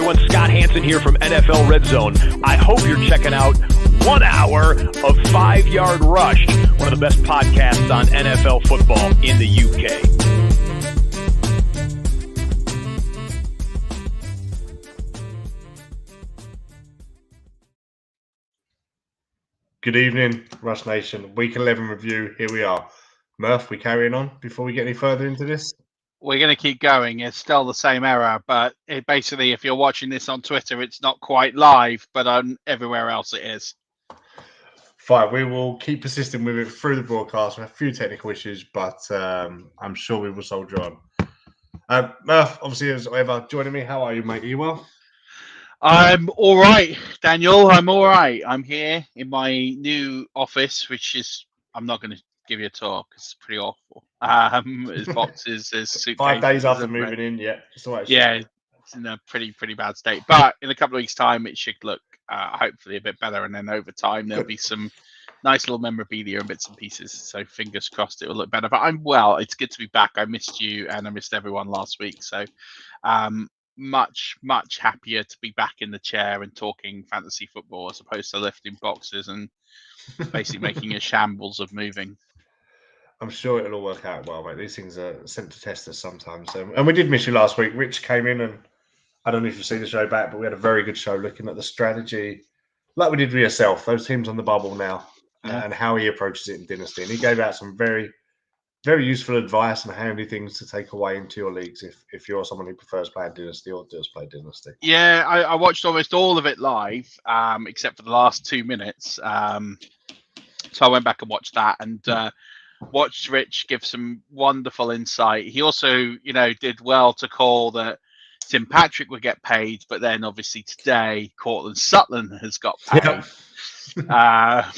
everyone. Scott Hansen here from NFL Red Zone. I hope you're checking out 1 hour of 5 Yard Rush, one of the best podcasts on NFL football in the UK. Good evening, Rush Nation. Week 11 review. Here we are. Murf, we carrying on before we get any further into this? We're going to keep going. It's still the same error, but basically, if you're watching this on Twitter, it's not quite live, but on everywhere else it is. Fine. We will keep persisting with it through the broadcast. We have a few technical issues, but I'm sure we will soldier on. Murf, obviously, as ever, joining me. How are you, mate? Are you well? I'm all right, Daniel. I'm all right. I'm here in my new office, which is, I'm not going to give you a tour because it's pretty awful. There's boxes, there's suitcases. 5 days after moving in, yeah. It's in a pretty bad state. But in a couple of weeks' time, it should look hopefully a bit better. And then over time, there'll be some nice little memorabilia and bits and pieces. So fingers crossed it will look better. But I'm well. It's good to be back. I missed you and I missed everyone last week. So much happier to be back in the chair and talking fantasy football as opposed to lifting boxes and basically making a shambles of moving. I'm sure it'll all work out well, mate. These things are sent to test us sometimes. And we did miss you last week. Rich came in, and I don't know if you've seen the show back, but we had a very good show looking at the strategy, like we did with yourself, those teams on the bubble now, and how he approaches it in Dynasty. And he gave out some very, very useful advice and handy things to take away into your leagues if you're someone who prefers playing Dynasty or does play Dynasty. Yeah, I watched almost all of it live, except for the last 2 minutes. So I went back and watched that and watched Rich give some wonderful insight. He also, did well to call that Tim Patrick would get paid, but then obviously today Cortland Sutton has got paid. Yeah.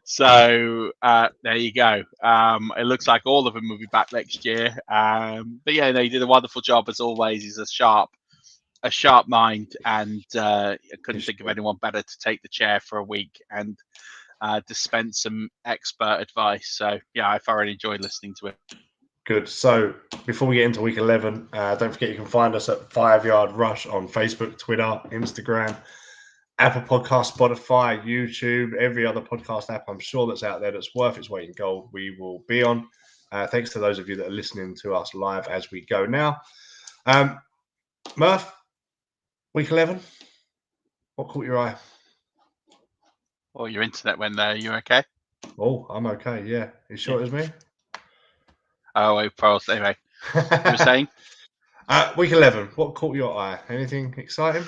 So there you go. It looks like all of them will be back next year. But yeah, he did a wonderful job as always. He's a sharp mind, and I couldn't think of anyone better to take the chair for a week and dispense some expert advice. So yeah, I thoroughly enjoyed listening to it. Good. So before we get into week 11, don't forget you can find us at 5 Yard Rush on Facebook, Twitter, Instagram, Apple Podcast, Spotify, YouTube, every other podcast app I'm sure that's out there that's worth its weight in gold. We will be on. Thanks to those of you that are listening to us live as we go now. Murf, week 11, what caught your eye? Oh, your internet went there. You okay? Oh, I'm okay. Yeah. You sure it was me? Oh, probably. Anyway, you were saying? Week 11. What caught your eye? Anything exciting?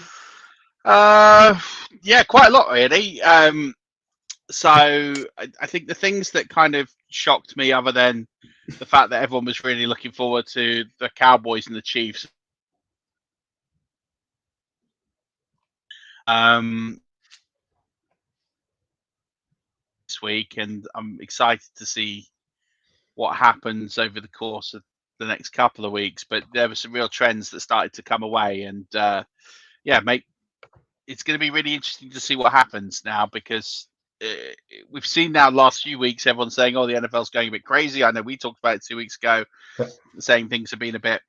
Yeah, quite a lot really. So I think the things that kind of shocked me, other than the fact that everyone was really looking forward to the Cowboys and the Chiefs. This week, and I'm excited to see what happens over the course of the next couple of weeks. But there were some real trends that started to come away, and it's going to be really interesting to see what happens now, because we've seen now last few weeks everyone saying, "Oh, the NFL's going a bit crazy." I know we talked about it 2 weeks ago, saying things have been a bit.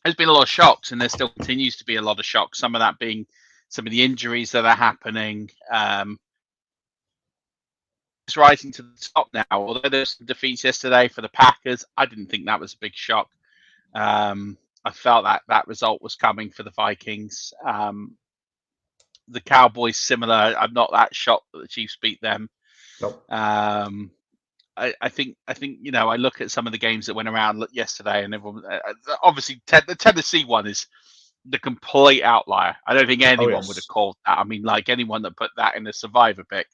There's been a lot of shocks, and there still continues to be a lot of shocks. Some of that being some of the injuries that are happening. It's rising to the top now. Although there's some defeats yesterday for the Packers, I didn't think that was a big shock. I felt that result was coming for the Vikings. The Cowboys, similar. I'm not that shocked that the Chiefs beat them. Nope. I think I look at some of the games that went around yesterday, and everyone obviously the Tennessee one is the complete outlier. I don't think anyone would have called that. I mean, like anyone that put that in the survivor pick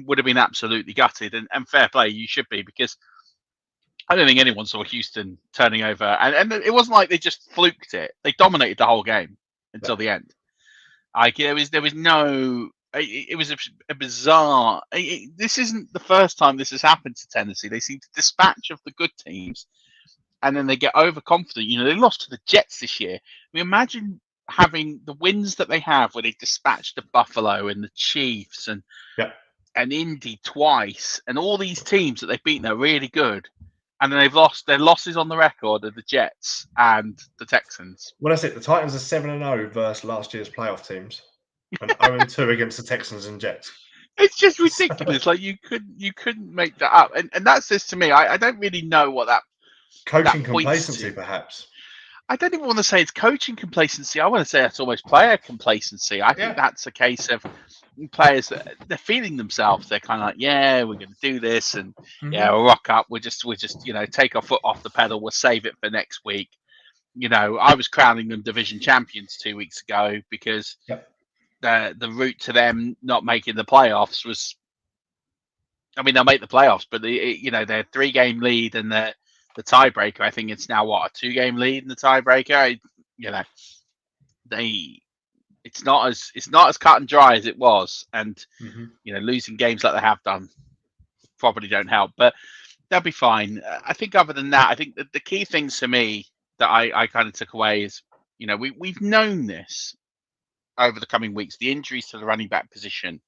would have been absolutely gutted. And fair play, you should be, because I don't think anyone saw Houston turning over. And it wasn't like they just fluked it. They dominated the whole game until the end. Like there was no. It was a bizarre. This isn't the first time this has happened to Tennessee. They seem to dispatch of the good teams, and then they get overconfident. They lost to the Jets this year. I mean, imagine having the wins that they have, where they dispatched the Buffalo and the Chiefs and Indy twice, and all these teams that they've beaten are really good. And then they've lost. Their losses on the record are the Jets and the Texans. Well, that's it. The Titans are 7-0 versus last year's playoff teams, and 0-2 against the Texans and Jets. It's just ridiculous. Like you couldn't make that up. And that says to me, I don't really know what that coaching that points complacency, to. perhaps. I don't even want to say it's coaching complacency. I want to say that's almost player complacency. I think that's a case of players that they're feeling themselves. They're kind of like, yeah, we're going to do this, and yeah, we'll rock up. We're just take our foot off the pedal. We'll save it for next week. I was crowning them division champions 2 weeks ago because the route to them not making the playoffs was. I mean, they'll make the playoffs, but their 3-game lead and the tiebreaker, I think it's now a 2-game lead in the tiebreaker. It's not as cut and dry as it was, and losing games like they have done probably don't help, but they'll be fine. I think other than that, I think that the key things for me that I kind of took away is we've known this over the coming weeks, the injuries to the running back position,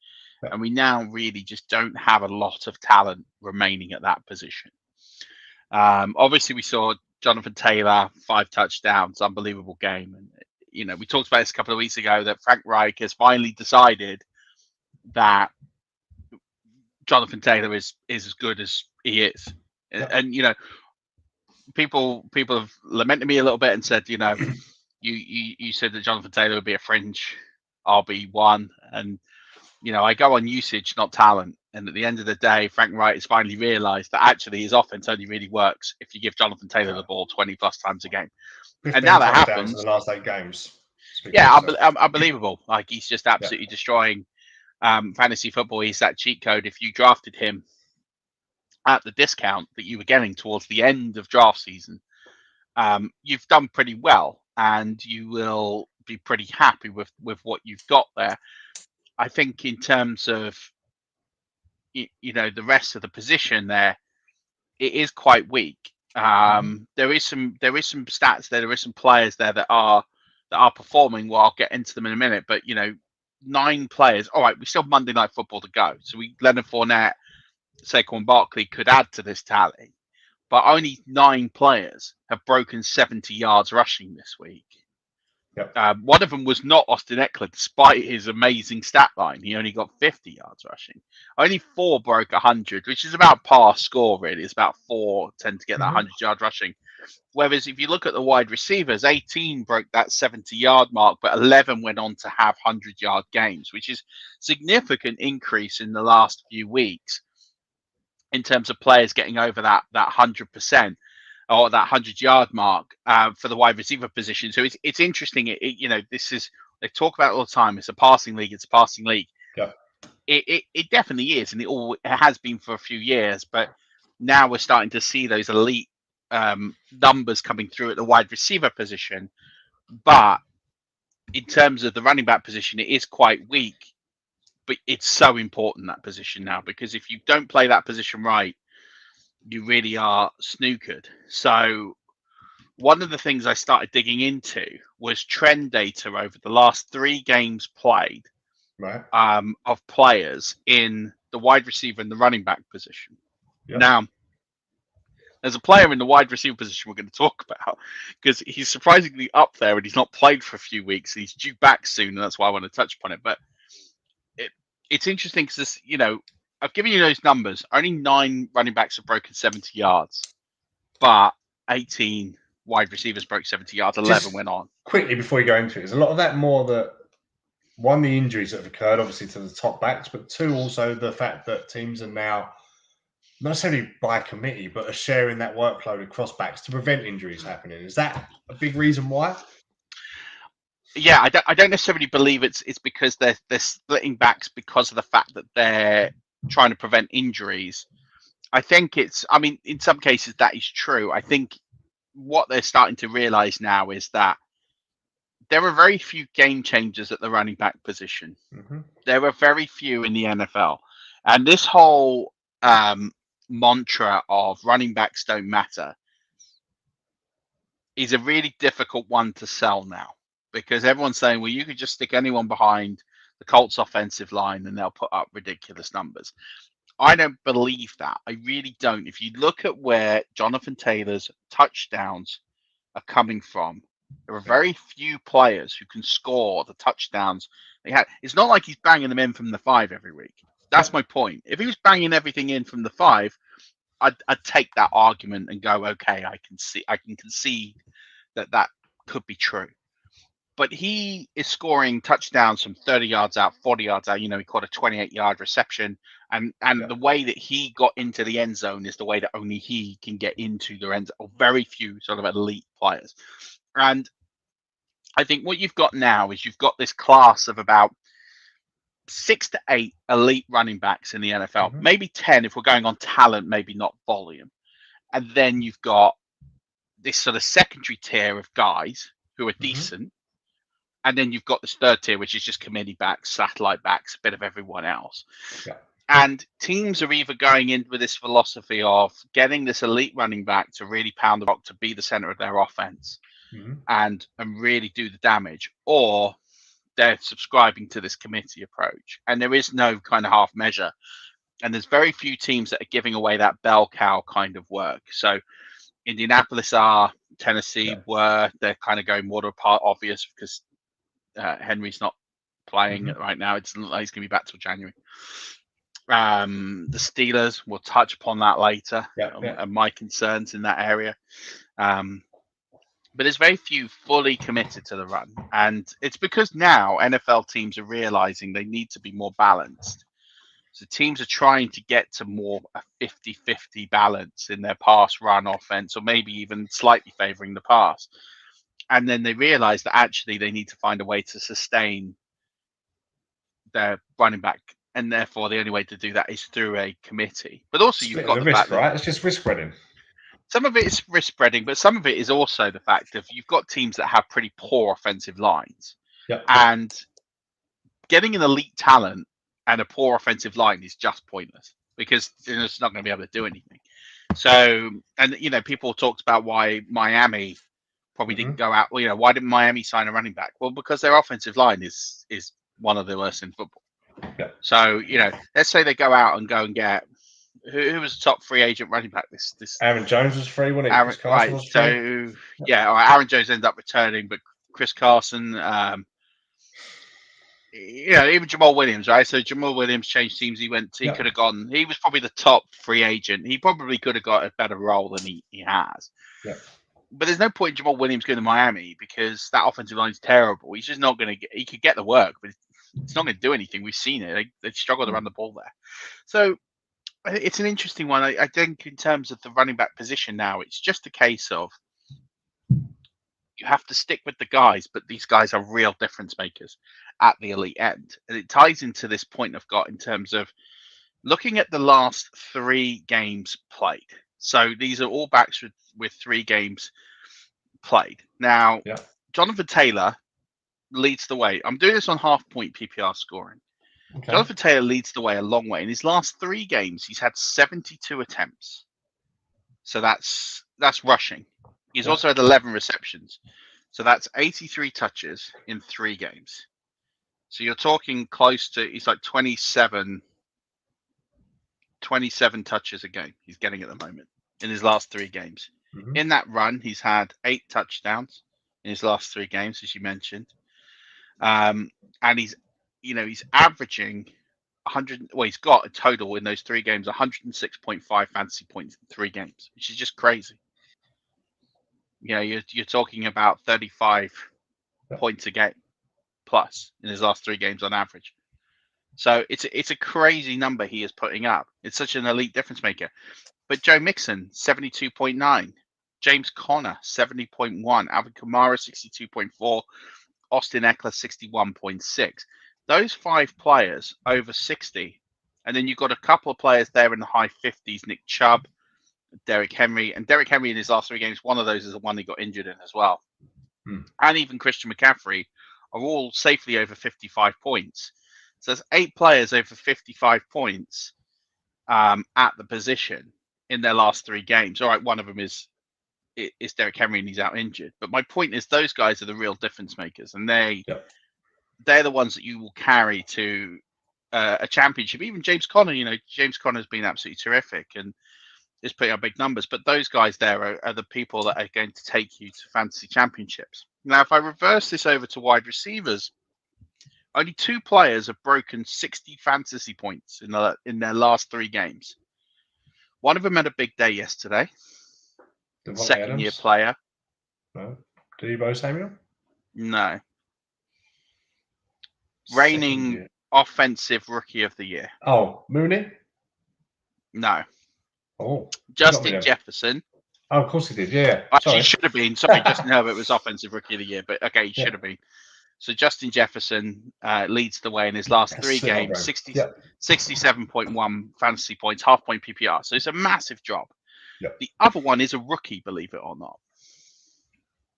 and we now really just don't have a lot of talent remaining at that position. Obviously, we saw Jonathan Taylor, 5 touchdowns, unbelievable game. And, we talked about this a couple of weeks ago that Frank Reich has finally decided that Jonathan Taylor is as good as he is. And people have lamented me a little bit and said, you said that Jonathan Taylor would be a fringe RB1. And, I go on usage, not talent. And at the end of the day, Frank Reich has finally realised that actually his offense only really works if you give Jonathan Taylor the ball 20 plus times a game. And now that happens. In the last 8 games. Unbelievable. Like he's just absolutely destroying fantasy football. He's that cheat code. If you drafted him at the discount that you were getting towards the end of draft season, you've done pretty well, and you will be pretty happy with what you've got there. I think in terms of the rest of the position there, it is quite weak. There is some stats there. There is some players there that are performing. Well, I'll get into them in a minute. But 9 players. All right, we still have Monday Night Football to go. So Leonard Fournette, Saquon Barkley could add to this tally, but only 9 players have broken 70 yards rushing this week. One of them was not Austin Eckler, despite his amazing stat line. He only got 50 yards rushing. Only 4 broke 100, which is about par score, really. It's about 4 tend to get that 100-yard rushing. Whereas if you look at the wide receivers, 18 broke that 70-yard mark, but 11 went on to have 100-yard games, which is significant increase in the last few weeks in terms of players getting over that 100%. Or that 100-yard mark for the wide receiver position. So it's interesting. This is, they talk about it all the time. It's a passing league. It's a passing league. Yeah. It definitely is, and it has been for a few years. But now we're starting to see those elite numbers coming through at the wide receiver position. But in terms of the running back position, it is quite weak. But it's so important, that position now, because if you don't play that position right, you really are snookered. So one of the things I started digging into was trend data over the last 3 games played of players in the wide receiver and the running back position. Now, there's a player in the wide receiver position we're going to talk about because he's surprisingly up there and he's not played for a few weeks. He's due back soon, and that's why I want to touch upon it. But it's interesting because I've given you those numbers. Only 9 running backs have broken 70 yards, but 18 wide receivers broke 70 yards. 11 went on. Quickly before you go into it, is a lot of that more that, 1, the injuries that have occurred, obviously, to the top backs, but 2, also the fact that teams are now, not necessarily by committee, but are sharing that workload across backs to prevent injuries happening. Is that a big reason why? Yeah, I don't necessarily believe it's because they're splitting backs because of the fact that they're trying to prevent injuries. I think in some cases that is true. I think what they're starting to realize now is that there are very few game changers at the running back position. There are very few in the NFL. And this whole mantra of running backs don't matter is a really difficult one to sell now, because everyone's saying, well, you could just stick anyone behind the Colts offensive line and they'll put up ridiculous numbers. I don't believe that. I really don't. If you look at where Jonathan Taylor's touchdowns are coming from, there are very few players who can score the touchdowns they had. It's not like he's banging them in from the 5 every week. That's my point. If he was banging everything in from the 5, I'd take that argument and go, okay, I can concede that could be true. But he is scoring touchdowns from 30 yards out, 40 yards out. He caught a 28-yard reception. And the way that he got into the end zone is the way that only he can get into the end zone, or very few sort of elite players. And I think what you've got now is you've got this class of about 6 to 8 elite running backs in the NFL, maybe 10 if we're going on talent, maybe not volume. And then you've got this sort of secondary tier of guys who are decent. And then you've got this third tier, which is just committee backs, satellite backs, a bit of everyone else. Yeah. And teams are either going in with this philosophy of getting this elite running back to really pound the rock, to be the center of their offense and really do the damage, or they're subscribing to this committee approach. And there is no kind of half measure. And there's very few teams that are giving away that bell cow kind of work. So Indianapolis are, Tennessee were, they're kind of going more to a part obvious because Henry's not playing right now. It's not like he's going to be back till January. The Steelers, we'll touch upon that later, and my concerns in that area. But there's very few fully committed to the run. And it's because now NFL teams are realizing they need to be more balanced. So teams are trying to get to more a 50-50 balance in their pass run offense, or maybe even slightly favoring the pass. And then they realize that actually they need to find a way to sustain their running back. And therefore, the only way to do that is through a committee. But also, you've got the risk, fact right? It's just risk spreading. Some of it is risk spreading, but some of it is also the fact of you've got teams that have pretty poor offensive lines. And getting an elite talent and a poor offensive line is just pointless because it's not going to be able to do anything. So, and people talked about why Miami probably didn't go out. Well, why didn't Miami sign a running back? Well, because their offensive line is one of the worst in football. So, let's say they go out and get who was the top free agent running back this Aaron Jones was free, wasn't it? Right. Was free. So Aaron Jones ended up returning, but Chris Carson, even Jamal Williams, right? So Jamal Williams changed teams. He could have gone. He was probably the top free agent. He probably could have got a better role than he has. But there's no point in Jamal Williams going to Miami because that offensive line is terrible. He's just not going to get. He could get the work, but it's not going to do anything. We've seen it. They struggle to run the ball there. So it's an interesting one. I think in terms of the running back position now, it's just a case of you have to stick with the guys, but these guys are real difference makers at the elite end. And it ties into this point I've got in terms of looking at the last 3 games played. So these are all backs with 3 games played. Now, Jonathan Taylor leads the way. I'm doing this on half-point PPR scoring. Okay. Jonathan Taylor leads the way a long way. In his last 3 games, he's had 72 attempts. So that's rushing. He's also had 11 receptions. So that's 83 touches in 3 games. So you're talking close to, he's like 27 touches a game he's getting at the moment in his last 3 games. In that run, he's had 8 touchdowns in his last 3 games, as you mentioned. And he's averaging 100. Well, he's got a total in those 3 games 106.5 fantasy points in 3 games, which is just crazy. You're talking about 35 points a game plus in his last 3 games on average. So it's a crazy number he is putting up. It's such an elite difference maker. But Joe Mixon 72.9, James Conner 70.1, Alvin Kamara 62.4, Austin Eckler 61.6. Those 5 players over 60, and then you've got a couple of players there in the high 50s, Nick Chubb, Derrick Henry, and Derrick Henry in his last 3 games, one of those is the one he got injured in as well. And even Christian McCaffrey are all safely over 55 points. So there's 8 players over 55 points at the position in their last 3 games. All right, one of them is Derrick Henry and he's out injured. But my point is those guys are the real difference makers, and they're the ones that you will carry to a championship. Even James Conner, James Conner's been absolutely terrific and is putting up big numbers. But those guys there are the people that are going to take you to fantasy championships. Now, if I reverse this over to wide receivers, only 2 players have broken 60 fantasy points in their last 3 games. One of them had a big day yesterday. Second-year player. No. Deebo Samuel? No. Reigning offensive rookie of the year. Oh, Mooney? No. Oh. Justin Jefferson. Oh, of course he did, yeah. Actually, he should have been. Sorry, Justin Herbert was offensive rookie of the year, but okay, he should have been. So Justin Jefferson leads the way in his last 3 games, 67.1 fantasy points, half-point PPR. So it's a massive job. Yep. The other one is a rookie, believe it or not.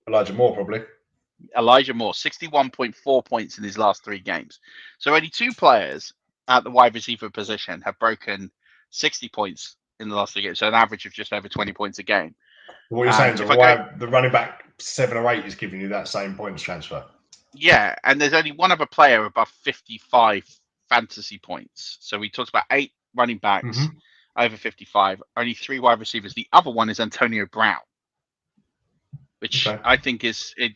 Elijah Moore, probably. Elijah Moore, 61.4 points in his last 3 games. So only 2 players at the wide receiver position have broken 60 points in the last 3 games. So an average of just over 20 points a game. What you're saying is the running back 7 or 8 is giving you that same points transfer. Yeah, and there's only one other player above 55 fantasy points. So we talked about 8 running backs over 55, only 3 wide receivers. The other one is Antonio Brown, which I think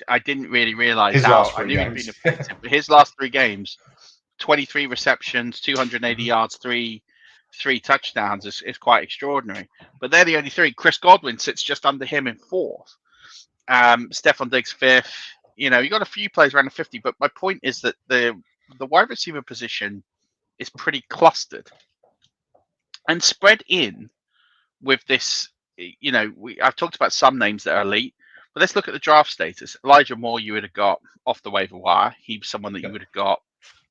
I didn't really realize how. I knew he'd been effective, but his last 3 games, 23 receptions, 280 yards, 3 touchdowns is quite extraordinary. But they're the only 3. Chris Godwin sits just under him in 4th. Stephon Diggs 5th. You got a few players around the 50, but my point is that the wide receiver position is pretty clustered and spread in with this. I've talked about some names that are elite, but let's look at the draft status. Elijah Moore, you would have got off the waiver wire. He's someone that you would have got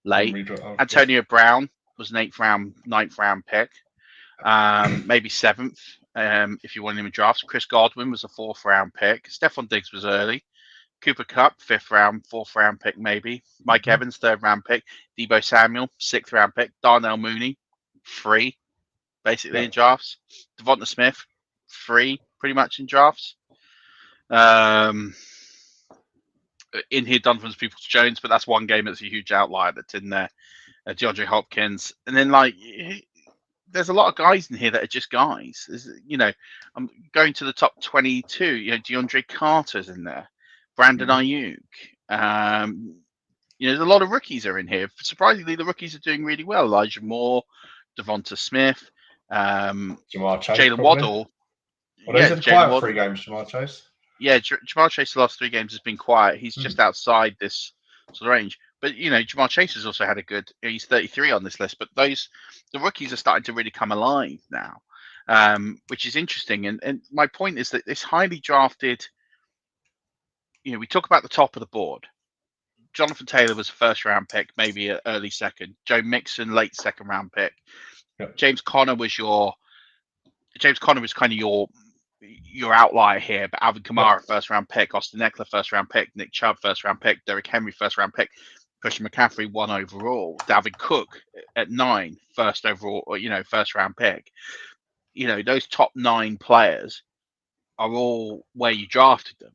late. Antonio Brown was an 9th round pick, maybe 7th if you wanted him in drafts. Chris Godwin was a 4th round pick. Stephon Diggs was early. Cooper Kupp, 5th round, 4th round pick, maybe. Mike Evans, 3rd round pick. Deebo Samuel, 6th round pick. Darnell Mooney, free, basically in drafts. Devonta Smith, free, pretty much in drafts. In here, Donovan's Peoples-Jones, but that's one game that's a huge outlier that's in there. DeAndre Hopkins, and then there's a lot of guys in here that are just guys. I'm going to the top 22. DeAndre Carter's in there. Brandon Ayuk. There's a lot of rookies are in here. Surprisingly, the rookies are doing really well. Elijah Moore, Devonta Smith, Jalen Waddle. Well, those are quiet 3 games, Jamar Chase. Yeah, Jamar Chase the last 3 games has been quiet. He's just outside this sort of range. But, Jamar Chase has also had a good. He's 33 on this list. But the rookies are starting to really come alive now, which is interesting. And my point is that this highly drafted. We talk about the top of the board. Jonathan Taylor was a 1st round pick, maybe an early 2nd. Joe Mixon, late 2nd round pick. Yep. James Conner was kind of your outlier here, but Alvin Kamara, 1st round pick. Austin Eckler, 1st round pick. Nick Chubb, 1st round pick. Derrick Henry, 1st round pick. Christian McCaffrey, 1 overall. Dalvin Cook at 9, 1st overall, 1st round pick. Those top 9 players are all where you drafted them.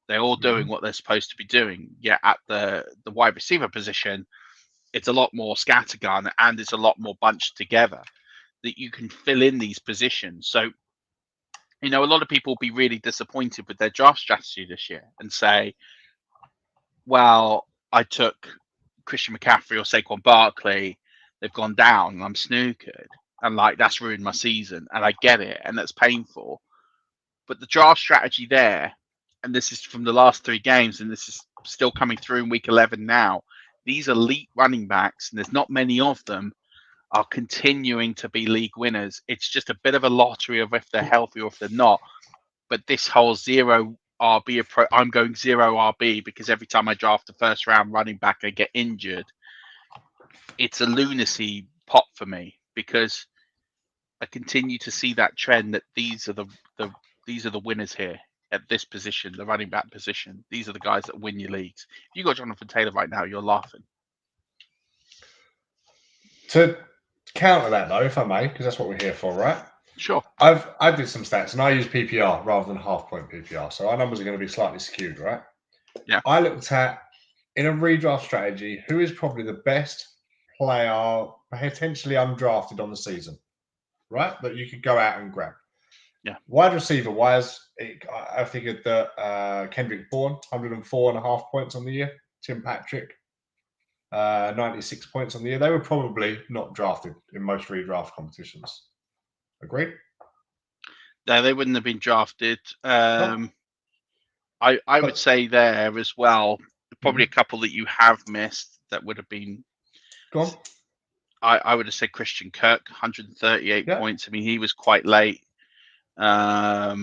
They're all doing what they're supposed to be doing. Yet at the wide receiver position, it's a lot more scattergun and it's a lot more bunched together that you can fill in these positions. So, a lot of people will be really disappointed with their draft strategy this year and say, well, I took Christian McCaffrey or Saquon Barkley, they've gone down and I'm snookered. And that's ruined my season. And I get it. And that's painful. But the draft strategy there, and this is from the last 3 games, and this is still coming through in week 11 now. These elite running backs, and there's not many of them, are continuing to be league winners. It's just a bit of a lottery of if they're healthy or if they're not. But this whole 0 RB approach, I'm going 0 RB because every time I draft a 1st round running back, I get injured. It's a lunacy pot for me because I continue to see that trend that these are the winners here. At this position, the running back position, these are the guys that win your leagues. If you got Jonathan Taylor right now, you're laughing. To counter that, though, if I may, because that's what we're here for, right? Sure. I did some stats, and I use PPR rather than half-point PPR, so our numbers are going to be slightly skewed, right? Yeah. I looked at, in a redraft strategy, who is probably the best player potentially undrafted on the season, right? That you could go out and grab. Yeah. Wide receiver wise, I figured that Kendrick Bourne, 104.5 points on the year. Tim Patrick, 96 points on the year. They were probably not drafted in most redraft competitions. Agreed? No, they wouldn't have been drafted. No. I would say there as well, probably a couple that you have missed that would have been. Go on. I would have said Christian Kirk, 138 points. I mean, he was quite late. Yeah,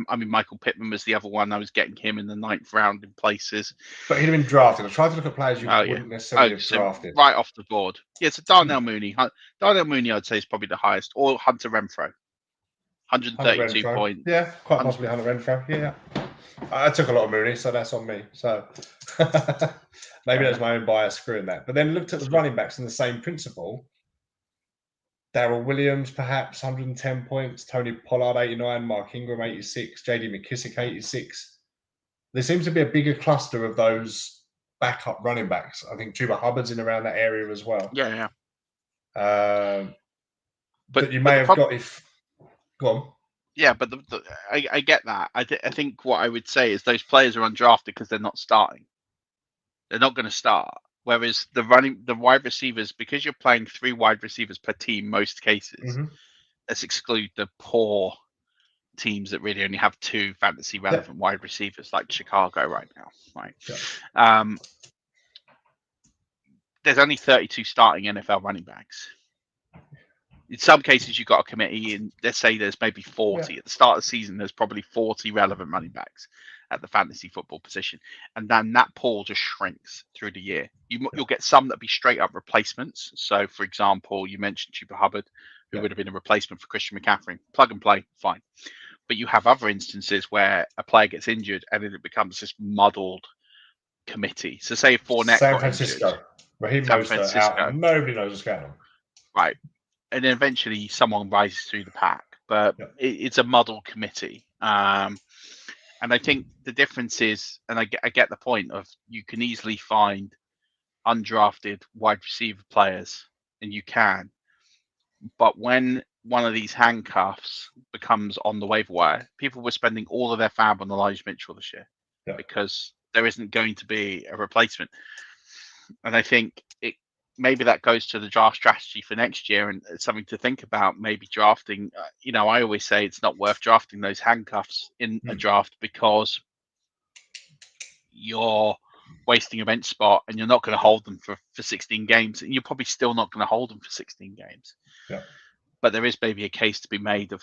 I mean, Michael Pittman was the other one. I was getting him in the 9th round in places. But he'd have been drafted. I tried to look at players you wouldn't necessarily have drafted. Right off the board. Yeah, so Darnell Mooney. Darnell Mooney, I'd say, is probably the highest. Or Hunter Renfrow. 132 points. Yeah, quite possibly Hunter Renfrow. Yeah. I took a lot of Mooney, so that's on me. So maybe that's my own bias screwing that. But then looked at the running backs in the same principle. Darrell Williams, perhaps 110 points. Tony Pollard, 89. Mark Ingram, 86. J.D. McKissick, 86. There seems to be a bigger cluster of those backup running backs. I think Chuba Hubbard's in around that area as well. Yeah. But you may have got if. Go on. Yeah, but I get that. I think what I would say is those players are undrafted because they're not starting. They're not going to start. Whereas the wide receivers, because you're playing 3 wide receivers per team, most cases. Let's exclude the poor teams that really only have 2 fantasy relevant wide receivers, like Chicago right now. Right. Yeah. There's only 32 starting NFL running backs. In some cases, you've got a committee, and let's say there's maybe 40. At the start of the season, there's probably 40 relevant running backs at the fantasy football position. And then that pool just shrinks through the year. You'll get some that be straight up replacements. So, for example, you mentioned Chuba Hubbard, who would have been a replacement for Christian McCaffrey. Plug and play, fine. But you have other instances where a player gets injured and then it becomes this muddled committee. So say if Fournette San Francisco. Raheem Mostert out. Nobody knows what's going on. Right. And then eventually someone rises through the pack, but it's a muddled committee. And I think the difference is, and I get the point of, you can easily find undrafted wide receiver players, and you can. But when one of these handcuffs becomes on the waiver wire, people were spending all of their fab on Elijah Mitchell this year because there isn't going to be a replacement. And I think maybe that goes to the draft strategy for next year, and it's something to think about. Maybe drafting. I always say it's not worth drafting those handcuffs in a draft because you're wasting a bench spot and you're not going to hold them for 16 games, and you're probably still not going to hold them for 16 games. Yeah. But there is maybe a case to be made of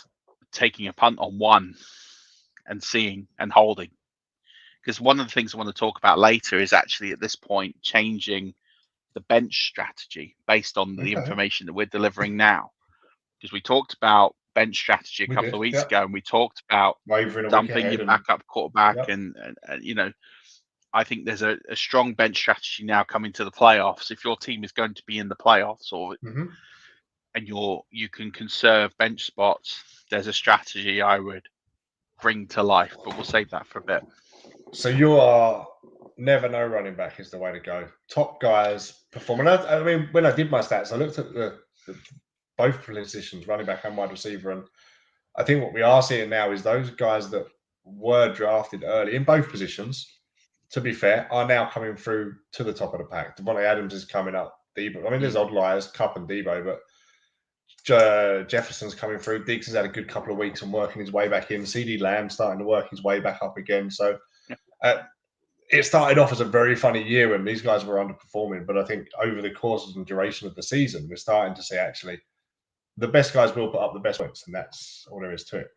taking a punt on one and seeing and holding. Because one of the things I want to talk about later is actually at this point changing the bench strategy based on the information that we're delivering now. Because we talked about bench strategy a couple of weeks ago, and we talked about dumping your backup quarterback and I think there's a strong bench strategy now coming to the playoffs. If your team is going to be in the playoffs and you can conserve bench spots, there's a strategy I would bring to life, but we'll save that for a bit. So you are never know running back is the way to go. Top guys perform. And I mean, when I did my stats, I looked at the both positions, running back and wide receiver, and I think what we are seeing now is those guys that were drafted early in both positions, to be fair, are now coming through to the top of the pack. Deonte Adams is coming up. Debo. I mean, there's odd liars, Cup and Debo, but Jefferson's coming through. Diggs has had a good couple of weeks and working his way back in. CeeDee Lamb starting to work his way back up again. So it started off as a very funny year when these guys were underperforming, but I think over the course and duration of the season, we're starting to see actually the best guys will put up the best points, and that's all there is to it.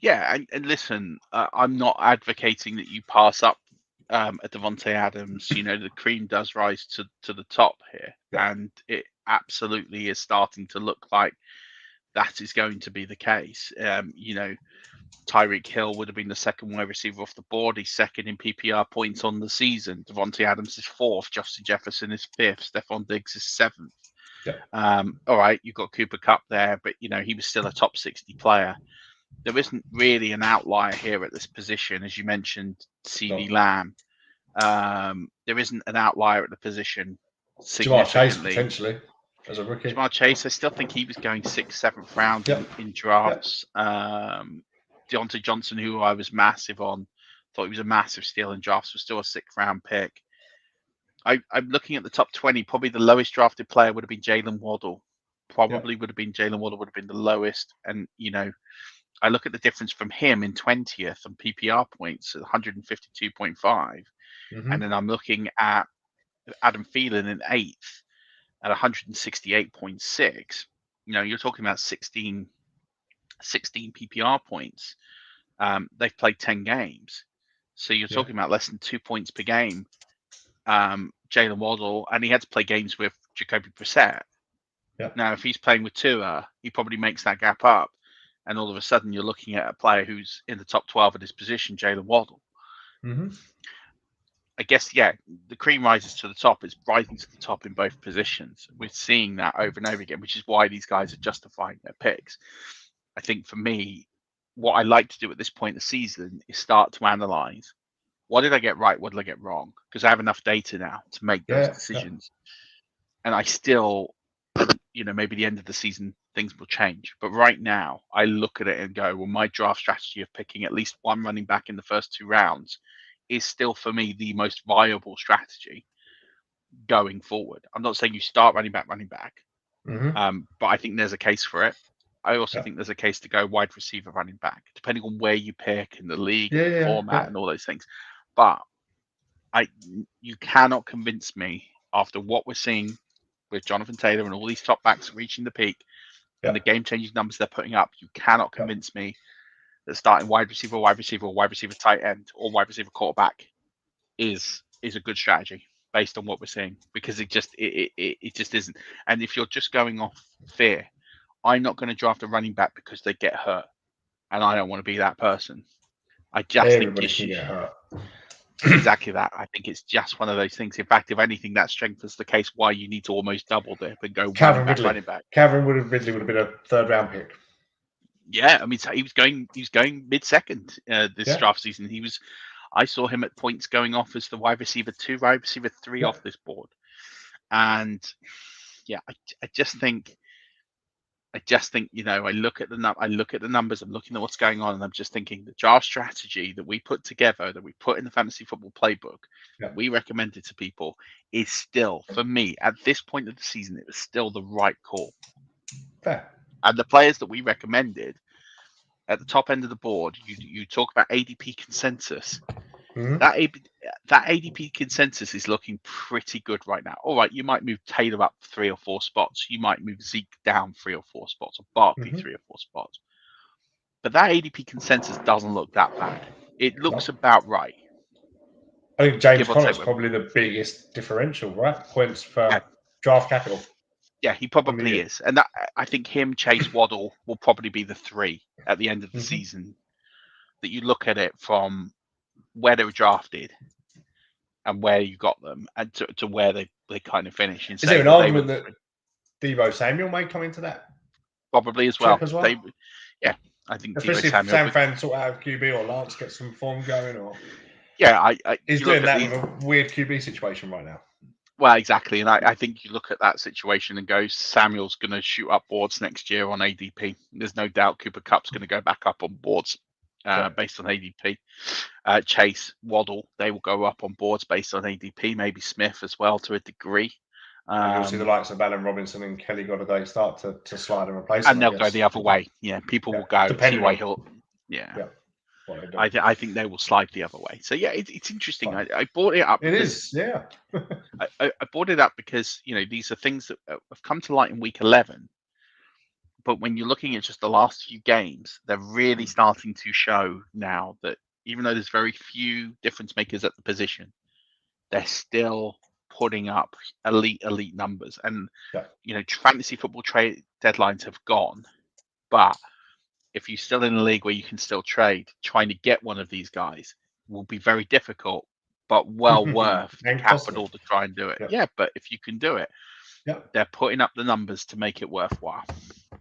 Yeah, and listen, I'm not advocating that you pass up a Deonte Adams. The cream does rise to the top here, and it absolutely is starting to look like that is going to be the case. Tyreek Hill would have been the second wide receiver off the board. He's second in PPR points on the season. Devontae Adams is fourth. Justin Jefferson is fifth. Stephon Diggs is seventh. All right, you've got Cooper Kupp there, but he was still a top 60 player. There isn't really an outlier here at this position, as you mentioned. CeeDee Lamb There isn't an outlier at the position. Jamar Chase potentially as a rookie. Jamar Chase, I still think he was going 6th, 7th round in drafts. Deonte Johnson, who I was massive on, thought he was a massive steal in drafts, was still a 6th round pick. I'm looking at the top 20. Probably the lowest drafted player would have been Jalen Waddle. Would have been the lowest. And, I look at the difference from him in 20th on PPR points at 152.5. And then I'm looking at Adam Thielen in 8th at 168.6. You're talking about 16 PPR points. They've played 10 games. So you're talking about less than 2 points per game. Jalen Waddle, and he had to play games with Jacoby Brissett. Now, if he's playing with Tua, he probably makes that gap up. And all of a sudden, you're looking at a player who's in the top 12 at his position, Jalen Waddle. I guess, the cream rises to the top. It's rising to the top in both positions. We're seeing that over and over again, which is why these guys are justifying their picks. I think for me, what I like to do at this point in the season is start to analyze. What did I get right? What did I get wrong? Because I have enough data now to make those decisions. And I still, maybe the end of the season, things will change. But right now, I look at it and go, well, my draft strategy of picking at least one running back in the first 2 rounds is still, for me, the most viable strategy going forward. I'm not saying you start running back, but I think there's a case for it. I also think there's a case to go wide receiver, running back, depending on where you pick in the league, the format, and all those things. But you cannot convince me after what we're seeing with Jonathan Taylor and all these top backs reaching the peak and the game-changing numbers they're putting up. You cannot convince me that starting wide receiver, tight end, or wide receiver quarterback is a good strategy based on what we're seeing, because it just isn't. And if you're just going off fear, I'm not going to draft a running back because they get hurt, and I don't want to be that person. I just think you should get hurt. Exactly that. I think it's just one of those things. In fact, if anything, that strengthens the case why you need to almost double dip and go running back. Calvin Ridley would have been a 3rd round pick. Yeah, I mean, he was going mid-second this draft season. I saw him at points going off as the wide receiver 2, wide receiver 3 off this board. And I just think, I look at the numbers, I'm looking at what's going on, and I'm just thinking the draft strategy that we put together, that we put in the fantasy football playbook, that we recommended to people, is still, for me, at this point of the season, it was still the right call. Fair. And the players that we recommended at the top end of the board, you talk about ADP consensus. That ADP consensus is looking pretty good right now. All right, you might move Taylor up 3 or 4 spots. You might move Zeke down 3 or 4 spots, or Barkley 3 or 4 spots. But that ADP consensus doesn't look that bad. It looks about right. I think James Conner's probably the biggest differential, right? Points per draft capital. Yeah, he probably is. And I think him, Chase, Waddle will probably be the 3 at the end of the season, that you look at it from where they were drafted and where you got them, and to where they kind of finish. Is there an argument that Deebo Samuel may come into that? Probably as well. I think especially if San Fran sort out of QB, or Lance gets some form going, or he's doing that with a weird QB situation right now. Well, exactly, and I think you look at that situation and go, Samuel's going to shoot up boards next year on ADP. There's no doubt Cooper Kupp's going to go back up on boards based on ADP. Chase, Waddle, they will go up on boards based on ADP. Maybe Smith as well to a degree. You'll see the likes of Allen Robinson and Kelly Golladay start to slide and replace and they'll go the other way. Yeah, people will go T.Y. Hill. I think they will slide the other way. So it's interesting. I brought it up. I brought it up because these are things that have come to light in week 11. But when you're looking at just the last few games, they're really starting to show now that even though there's very few difference makers at the position, they're still putting up elite numbers. And fantasy football trade deadlines have gone, but if you're still in a league where you can still trade, trying to get one of these guys will be very difficult, but well worth the capital to try and do it. Yeah, but if you can do it, they're putting up the numbers to make it worthwhile.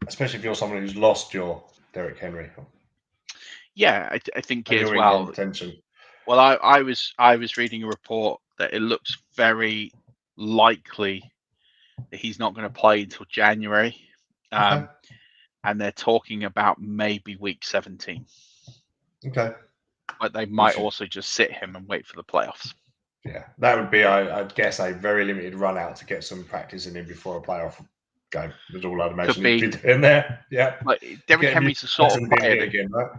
Especially if you're someone who's lost your Derrick Henry. Yeah, I think as well. Well, I was reading a report that it looks very likely that he's not going to play until January, Okay. and they're talking about maybe week 17. Okay. But they might also just sit him and wait for the playoffs. Yeah, that would be, I'd guess, a very limited run out to get some practice in him before a playoff game. That's all I'd imagine he'd be doing there. Yeah. But Derrick Henry's the sort of player again, right?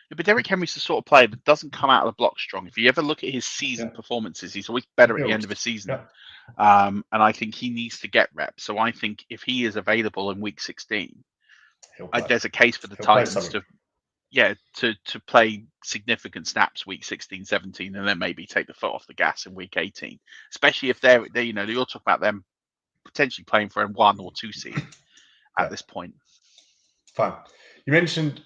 But Derrick Henry's the sort of player that doesn't come out of the block strong. If you ever look at his season performances, he's always better at the end of a season. Yeah. And I think he needs to get reps. So I think if he is available in week 16, there's a case for the Titans to play significant snaps week 16, 17, and then maybe take the foot off the gas in week 18. Especially if they all talk about them potentially playing for a 1 or 2 seed at this point. Fine. You mentioned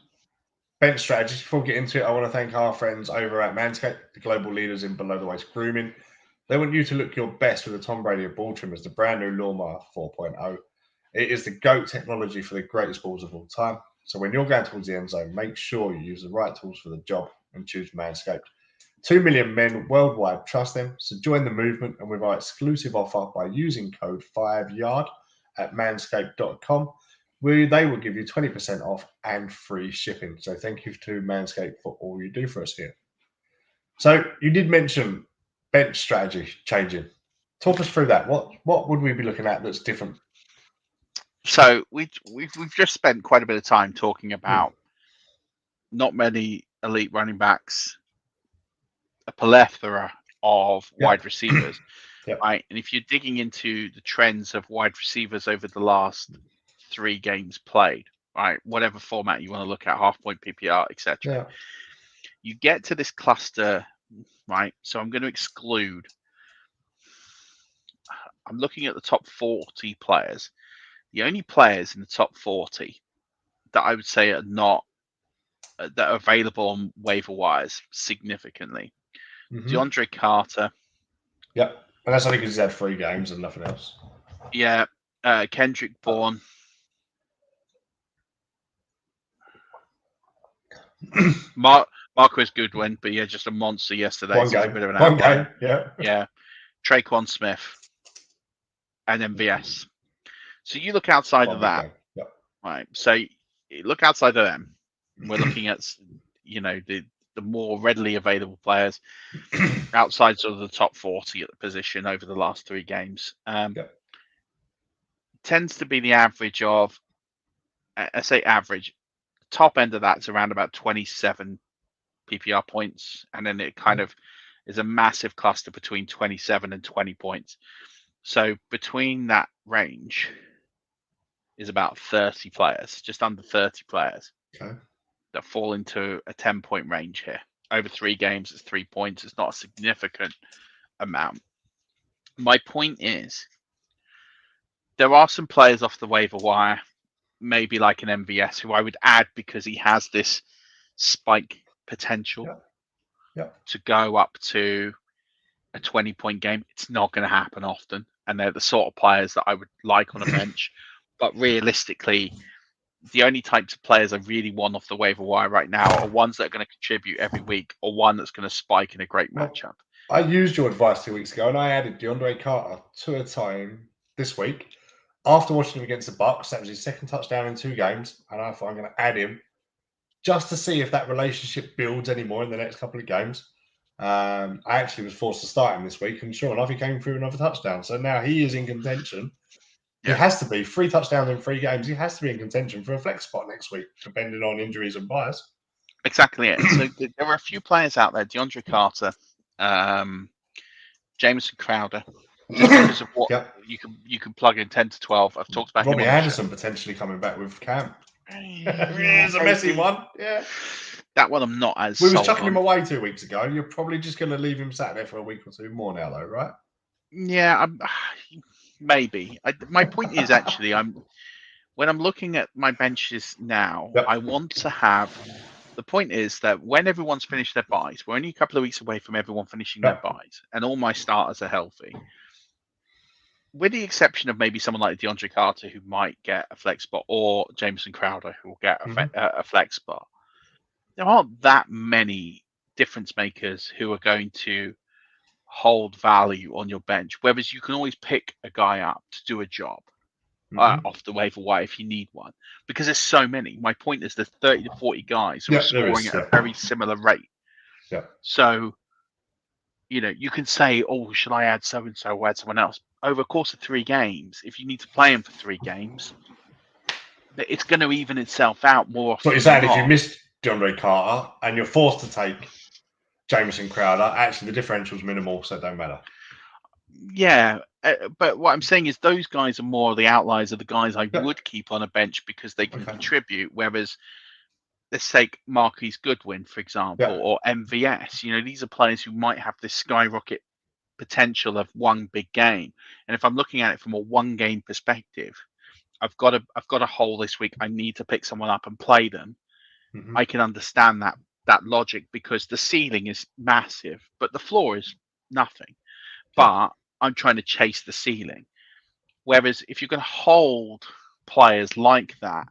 bench strategies. Before we get into it, I want to thank our friends over at Manscaped, the global leaders in below the waist grooming. They want you to look your best with the Tom Brady of ball trimmers, the brand new Lawnmower 4.0. It is the GOAT technology for the greatest balls of all time. So when you're going towards the end zone, make sure you use the right tools for the job and choose Manscaped. 2 million men worldwide trust them. So join the movement and with our exclusive offer by using code 5YARD at manscaped.com. They will give you 20% off and free shipping. So thank you to Manscaped for all you do for us here. So you did mention bench strategy changing. Talk us through that. What would we be looking at that's different? So we've just spent quite a bit of time talking about not many elite running backs, a plethora of wide receivers, right? And if you're digging into the trends of wide receivers over the last 3 games played, right, whatever format you want to look at, half point PPR, etc., you get to this cluster, right? So I'm going to exclude. I'm looking at the top 40 players. The only players in the top 40 that I would say are not that are available on waiver wires significantly. Deandre Carter. Yep. And that's only because he's had 3 games and nothing else. Yeah. Kendrick Bourne. Marquez Goodwin, but just a monster yesterday. One game. One game. Yeah. Traquan Smith and MVS. So you look outside of that, right? So you look outside of them. We're looking at, the more readily available players outside sort of the top 40 at the position over the last 3 games. Tends to be the average of, I say average, top end of that's around about 27 PPR points, and then it kind of is a massive cluster between 27 and 20 points. So between that range is about 30 players, just under 30 players that fall into a 10-point range here. Over 3 games, it's 3 points. It's not a significant amount. My point is, there are some players off the waiver wire, maybe like an MVS, who I would add because he has this spike potential to go up to a 20-point game. It's not going to happen often, and they're the sort of players that I would like on a bench. But realistically, the only types of players I really want off the waiver wire right now are ones that are going to contribute every week or one that's going to spike in a great matchup. I used your advice 2 weeks ago, and I added Deandre Carter to a time this week. After watching him against the Bucs, that was his 2nd touchdown in 2 games, and I thought I'm going to add him just to see if that relationship builds anymore in the next couple of games. I actually was forced to start him this week, and sure enough, he came through another touchdown. So now he is in contention. He has to be 3 touchdowns in 3 games. He has to be in contention for a flex spot next week, depending on injuries and bias. Exactly it. So there are a few players out there: Deandre Carter, Jamison Crowder. Just because of what you can plug in 10 to 12. I've talked about Robbie Anderson potentially coming back with Cam. It's a messy one. Yeah. That one I'm not as. We was chucking him away 2 weeks ago. You're probably just going to leave him sat there for a week or 2 more now, though, right? Yeah, maybe. My point is actually, when I'm looking at my benches now, I want to have. The point is that when everyone's finished their buys, we're only a couple of weeks away from everyone finishing their buys, and all my starters are healthy. With the exception of maybe someone like Deandre Carter, who might get a flex spot, or Jamison Crowder, who will get a flex spot, there aren't that many difference makers who are going to hold value on your bench. Whereas you can always pick a guy up to do a job off the waiver wire if you need one, because there's so many. My point is there's 30 to 40 guys who are scoring at a very similar rate. Yeah. So, you can say, oh, should I add so-and-so or add someone else? Over the course of 3 games, if you need to play him for 3 games, it's going to even itself out more often. So what you're saying, if you missed Deandre Carter and you're forced to take Jamison Crowder, actually the differential's minimal, so it don't matter. Yeah, but what I'm saying is those guys are more the outliers of the guys I would keep on a bench because they can contribute. Whereas, let's take Marquise Goodwin, for example, or MVS. These are players who might have this skyrocket potential of one big game. And if I'm looking at it from a 1-game perspective, I've got a hole this week. I need to pick someone up and play them. I can understand that logic because the ceiling is massive, but the floor is nothing. But I'm trying to chase the ceiling. Whereas if you're going to hold players like that,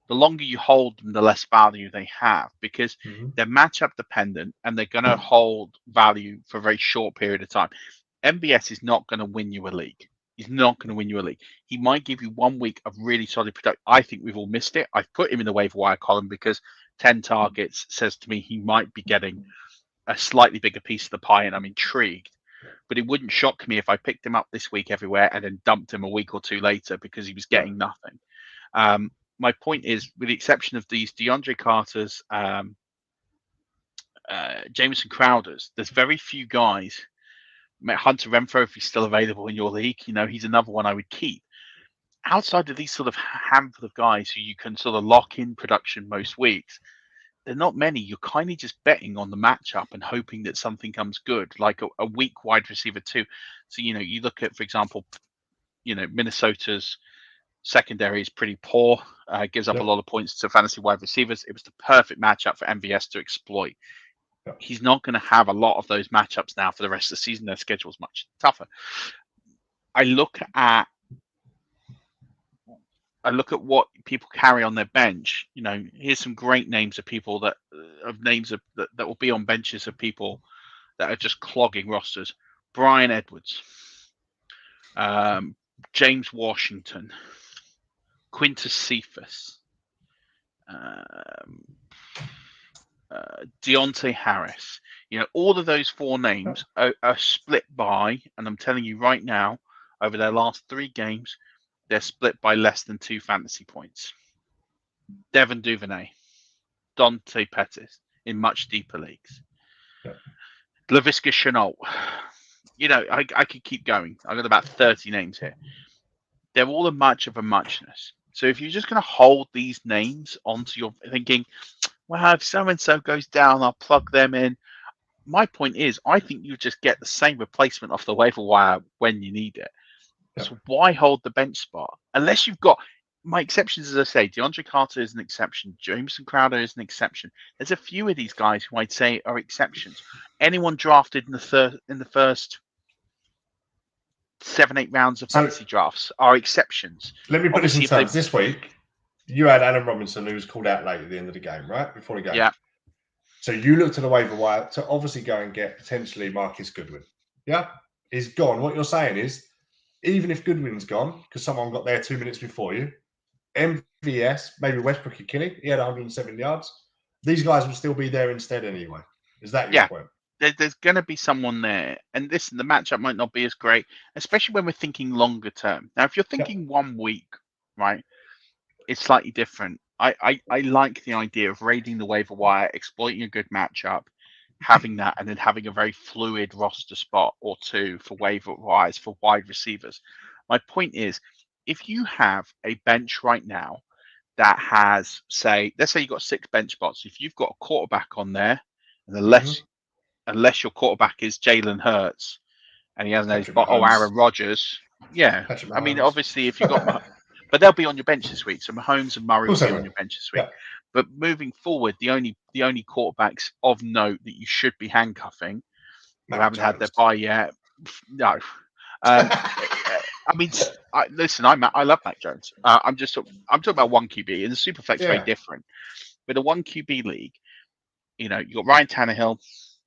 the longer you hold them, the less value they have because they're matchup dependent and they're going to hold value for a very short period of time. MBS is not going to win you a league. He's not going to win you a league. He might give you 1 week of really solid production. I think we've all missed it. I've put him in the waiver wire column because 10 targets says to me he might be getting a slightly bigger piece of the pie, and I'm intrigued. But it wouldn't shock me if I picked him up this week everywhere and then dumped him a week or 2 later because he was getting nothing. My point is, with the exception of these Deandre Carters, Jamison Crowders, there's very few guys. Hunter Renfro, if he's still available in your league, he's another one I would keep. Outside of these sort of handful of guys who you can sort of lock in production most weeks, there are not many. You're kind of just betting on the matchup and hoping that something comes good, like a weak wide receiver too. So, you look at, for example, Minnesota's secondary is pretty poor, gives up a lot of points to fantasy wide receivers. It was the perfect matchup for MVS to exploit. He's not going to have a lot of those matchups now for the rest of the season. Their schedule's much tougher. I look at what people carry on their bench. Here's some great names of people that will be on benches of people that are just clogging rosters. Brian Edwards, James Washington, Quintus Cephas, Deontay Harris. All of those 4 names are split by, and I'm telling you right now, over their last 3 games, they're split by less than 2 fantasy points. Devin Duvernay, Dante Pettis in much deeper leagues. Laviska Shenault. I could keep going. I've got about 30 names here. They're all a much of a muchness. So if you're just going to hold these names onto your thinking, well, if so-and-so goes down, I'll plug them in. My point is, I think you just get the same replacement off the waiver wire when you need it. So why hold the bench spot? Unless you've got, my exceptions, as I say, Deandre Carter is an exception. Jamison Crowder is an exception. There's a few of these guys who I'd say are exceptions. Anyone drafted in the first 7-8 rounds of fantasy drafts are exceptions. Let me put this in terms. This week, you had Allen Robinson, who was called out late at the end of the game, right? Before the game. Yeah. So you looked at the waiver wire to obviously go and get potentially Marquise Goodwin. Yeah? He's gone. What you're saying is, even if Goodwin's gone, because someone got there 2 minutes before you, MVS, maybe Westbrook and Kinney, he had 107 yards. These guys will still be there instead anyway. Is that your point? There's going to be someone there. And listen, the matchup might not be as great, especially when we're thinking longer term. Now, if you're thinking 1 week, right, it's slightly different. I like the idea of raiding the waiver wire, exploiting a good matchup, having that, and then having a very fluid roster spot or 2 for waiver wires for wide receivers. My point is, if you have a bench right now that has, let's say you've got 6 bench spots. If you've got a quarterback on there, and unless your quarterback is Jalen Hurts and he hasn't had his spot, Aaron Rodgers, I mean, obviously, if you've got, but they'll be on your bench this week. So Mahomes and Murray will be on your bench this week. Yeah. But moving forward, the only quarterbacks of note that you should be handcuffing, who haven't had their bye yet, no. I mean, listen, I love Mac Jones. I'm talking about 1 QB, and the Superflex is very different. With a 1 QB league, you got Ryan Tannehill,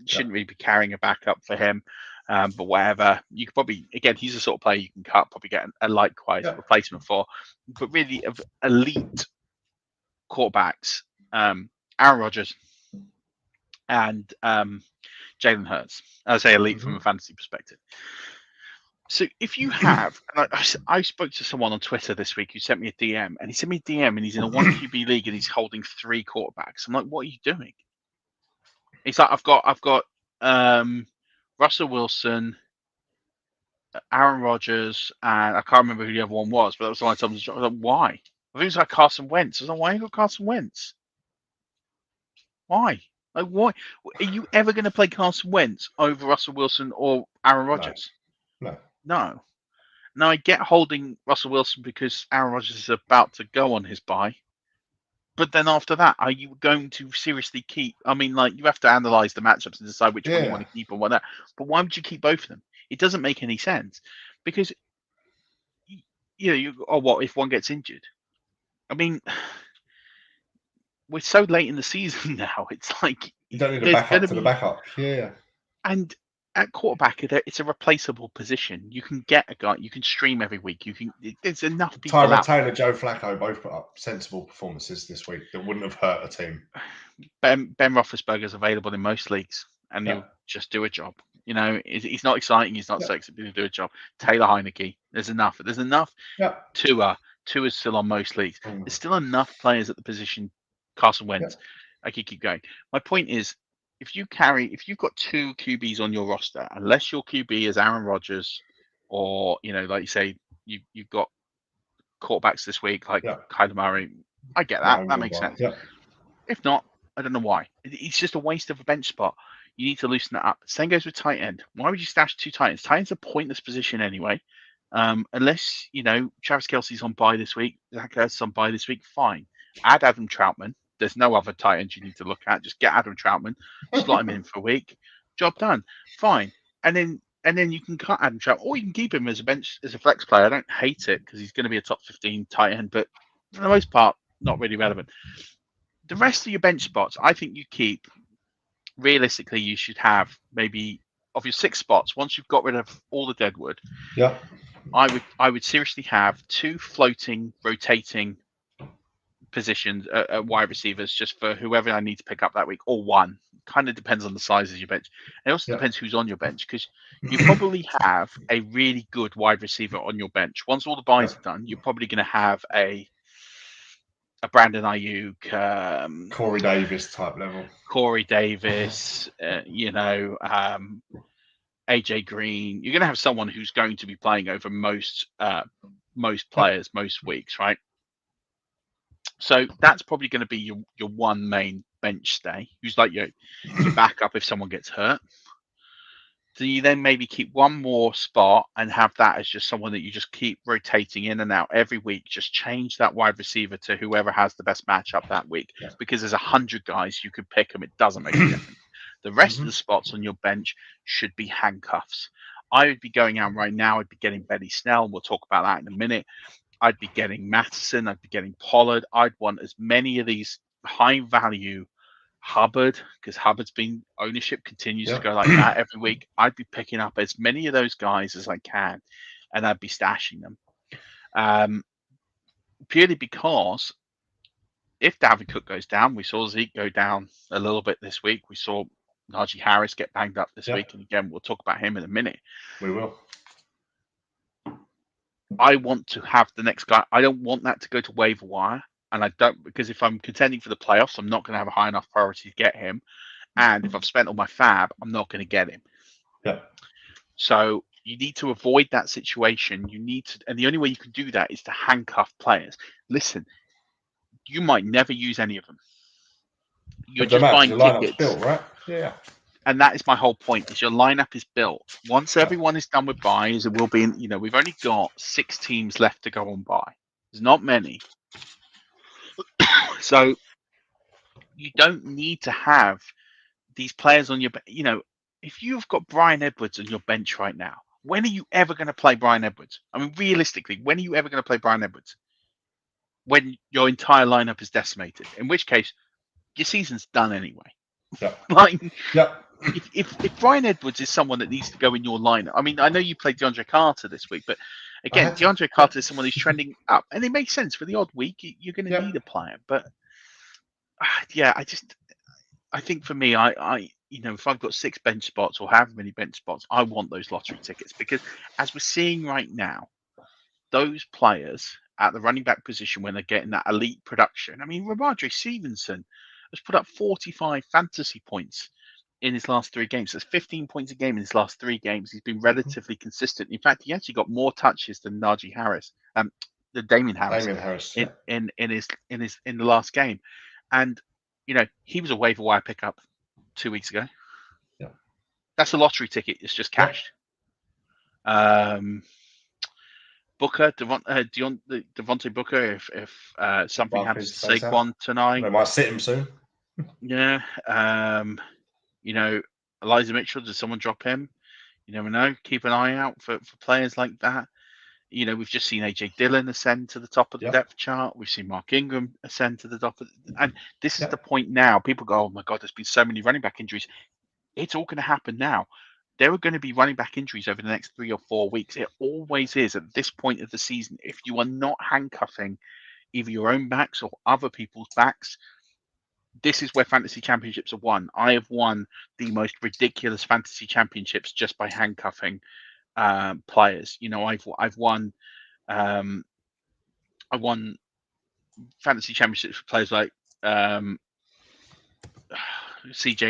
Shouldn't really be carrying a backup for him. But whatever, you could probably, again, he's the sort of player you can cut, probably get a likewise replacement for. But really, of elite quarterbacks, Aaron Rodgers and Jalen Hurts. I say elite from a fantasy perspective. So if you have, and I spoke to someone on Twitter this week who sent me a DM, and he sent me a DM, and he's in a 1 QB league, and he's holding 3 quarterbacks. I'm like, what are you doing? He's like, I've got Russell Wilson, Aaron Rodgers, and I can't remember who the other one was, but that was the one I told him. I was like, why? I think it was like Carson Wentz. I was like, why you got Carson Wentz? Why? Like, why? Are you ever going to play Carson Wentz over Russell Wilson or Aaron Rodgers? No. Now, I get holding Russell Wilson because Aaron Rodgers is about to go on his bye. But then after that, are you going to seriously keep? I mean, like, you have to analyze the matchups and decide which one you want to keep and what that. But why would you keep both of them? It doesn't make any sense because, what if one gets injured? I mean, we're so late in the season now. It's like you don't need a backup to the backup. Yeah. And at quarterback, it's a replaceable position. You can get a guy. You can stream every week. There's enough people. Tyrod Taylor, Joe Flacco both put up sensible performances this week that wouldn't have hurt a team. Ben Roethlisberger's available in most leagues, and he'll just do a job. He's not exciting. He's not sexy, but he'll do a job. Taylor Heineke, there's enough. Yeah. Tua's still on most leagues. There's still enough players at the position. Carson Wentz. I could keep going. My point is, if you've got 2 QBs on your roster, unless your QB is Aaron Rodgers, or like you say, you've got quarterbacks this week like Kyler Murray. I get that. That makes sense. Yeah. If not, I don't know why. It's just a waste of a bench spot. You need to loosen that up. Same goes with tight end. Why would you stash 2 tight ends? Tight end's a pointless position anyway. Unless Travis Kelce's on bye this week, Zach Ertz is on bye this week. Fine. Add Adam Troutman. There's no other tight ends you need to look at. Just get Adam Troutman, slot him in for a week. Job done. Fine. And then you can cut Adam Troutman, or you can keep him as a flex player. I don't hate it because he's going to be a top 15 tight end, but for the most part, not really relevant. The rest of your bench spots, I think you keep. Realistically, you should have maybe of your 6 spots. Once you've got rid of all the deadwood, I would seriously have 2 floating, rotating positions at wide receivers just for whoever I need to pick up that week, or 1. Kind of depends on the size of your bench. It also depends who's on your bench, because you probably have a really good wide receiver on your bench. Once all the buys are done, you're probably going to have a Brandon Ayuk, Corey Davis type level. Corey Davis, AJ Green. You're going to have someone who's going to be playing over most players most weeks, right? So that's probably going to be your one main bench stay, who's like your backup if someone gets hurt. So you then maybe keep 1 more spot and have that as just someone that you just keep rotating in and out every week. Just change that wide receiver to whoever has the best matchup that week, because there's 100 guys you could pick them. It doesn't make a difference. The rest of the spots on your bench should be handcuffs. I would be going out right now. I'd be getting Benny Snell. We'll talk about that in a minute. I'd be getting Mattison. I'd be getting Pollard. I'd want as many of these high value Hubbard, because Hubbard's been ownership continues to go like that every week. I'd be picking up as many of those guys as I can, and I'd be stashing them. Purely because if Dalvin Cook goes down, we saw Zeke go down a little bit this week. We saw Najee Harris get banged up this week, and again, we'll talk about him in a minute. We will. I want to have the next guy. I don't want that to go to waiver wire. And I don't, because if I'm contending for the playoffs, I'm not going to have a high enough priority to get him. And if I've spent all my fab, I'm not going to get him. Yeah. So you need to avoid that situation. You need to, and the only way you can do that is to handcuff players. Listen, you might never use any of them. You're just buying tickets. Built, right? Yeah. And that is my whole point, is your lineup is built. Once everyone is done with buys, it will be, we've only got 6 teams left to go on buy. There's not many. So you don't need to have these players on your if you've got Bryan Edwards on your bench right now, when are you ever going to play Bryan Edwards? I mean, realistically, when are you ever going to play Bryan Edwards? When your entire lineup is decimated, in which case your season's done anyway. Yeah. if Brian Edwards is someone that needs to go in your lineup, I mean, I know you played Deandre Carter this week, but again, Deandre Carter is someone who's trending up, and it makes sense for the odd week. You're going to need a player, but yeah, I think for me, I if I've got 6 bench spots or however many bench spots, I want those lottery tickets because as we're seeing right now, those players at the running back position when they're getting that elite production. I mean, Ramondre Stevenson has put up 45 fantasy points in his last 3 games. That's 15 points a game in his last 3 games. He's been relatively consistent. In fact, he actually got more touches than Najee Harris, the Damien Harris, in the last game. And he was a waiver wire pickup 2 weeks ago. Yeah, that's a lottery ticket. It's just cashed. Yeah. Booker, Devontae Booker, if something happens to Saquon tonight. They might sit him soon. Yeah. Elijah Mitchell, does someone drop him? You never know. Keep an eye out for players like that. We've just seen AJ Dillon ascend to the top of the depth chart. We've seen Mark Ingram ascend to the top and this is the point now. People go, oh my God, there's been so many running back injuries. It's all going to happen now. There are going to be running back injuries over the next 3 or 4 weeks. It always is at this point of the season. If you are not handcuffing either your own backs or other people's backs, this is where fantasy championships are won. I have won the most ridiculous fantasy championships just by handcuffing players. I've won I won fantasy championships for players like CJ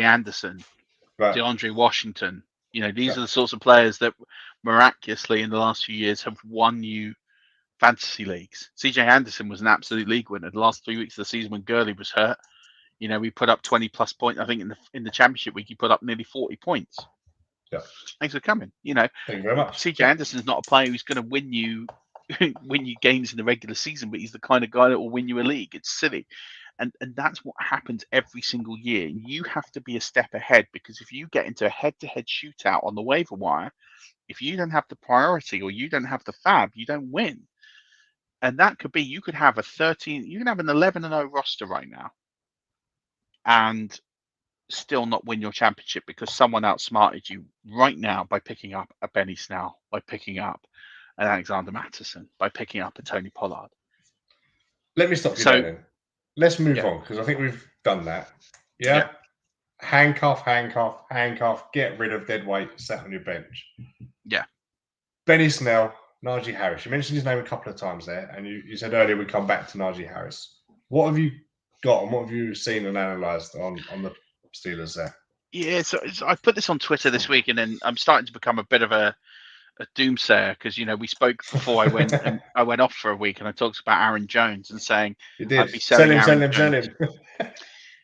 Anderson, DeAndre Washington. These are the sorts of players that miraculously in the last few years have won you fantasy leagues. CJ Anderson was an absolute league winner the last 3 weeks of the season when Gurley was hurt. We put up 20 plus points. I think in the championship week, he put up nearly 40 points. Yeah. Thanks for coming. Thank you very much. CJ Anderson's not a player who's going to win you games in the regular season, but he's the kind of guy that will win you a league. It's silly. And that's what happens every single year. You have to be a step ahead because if you get into a head-to-head shootout on the waiver wire, if you don't have the priority or you don't have the fab, you don't win. And that could be, you can have an 11-0 roster right now and still not win your championship because someone outsmarted you right now by picking up a Benny Snell, by picking up an Alexander Mattison, by picking up a Tony Pollard. Let me stop you there then. Let's move on because I think we've done that. Yeah. Handcuff, get rid of dead weight, sat on your bench. Yeah. Benny Snell, Najee Harris. You mentioned his name a couple of times there, and you said earlier we come back to Najee Harris. What have you got and what have you seen and analysed on the Steelers there? Yeah, so I put this on Twitter this week, and then I'm starting to become a bit of a doomsayer because we spoke before I went and I went off for a week, and I talked about Aaron Jones and saying I'd be selling sell him.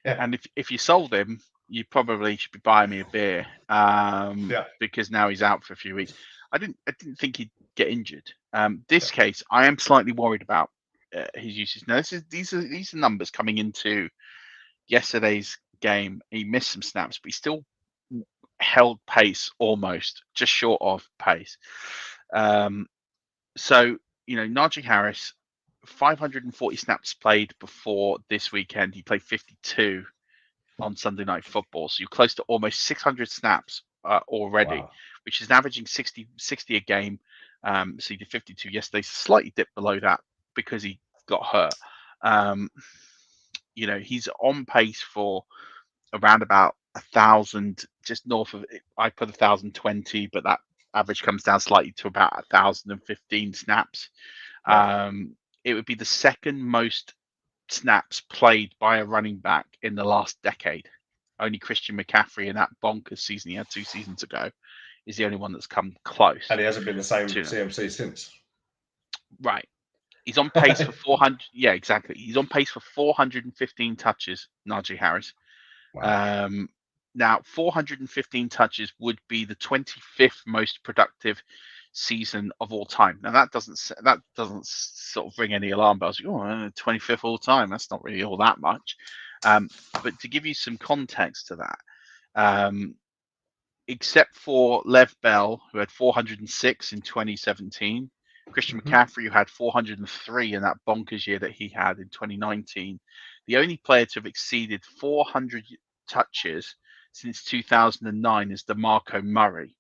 Yeah. And if you sold him, you probably should be buying me a beer because now he's out for a few weeks. I didn't think he'd get injured. This case, I am slightly worried about his usage. Now, these are numbers coming into yesterday's game. He missed some snaps, but he still held pace almost, just short of pace. So, Najee Harris, 540 snaps played before this weekend. He played 52 on Sunday Night Football. So you're close to almost 600 snaps already, which is averaging 60 a game. So he did 52 yesterday, slightly dipped below that because he got hurt. He's on pace for around about 1,000, just north of it. I put 1,020, but that average comes down slightly to about 1,015 snaps. It would be the second most snaps played by a running back in the last decade. Only Christian McCaffrey in that bonkers season he had 2 seasons ago is the only one that's come close. And he hasn't been the same CMC since. Right. He's on pace for 400. Yeah, exactly. He's on pace for 415 touches, Najee Harris. Wow. Now, 415 touches would be the 25th most productive season of all time. Now, that doesn't sort of ring any alarm bells. 25th all time. That's not really all that much. But to give you some context to that, except for Lev Bell, who had 406 in 2017, Christian McCaffrey, who had 403 in that bonkers year that he had in 2019, the only player to have exceeded 400 touches since 2009 is Demarco Murray,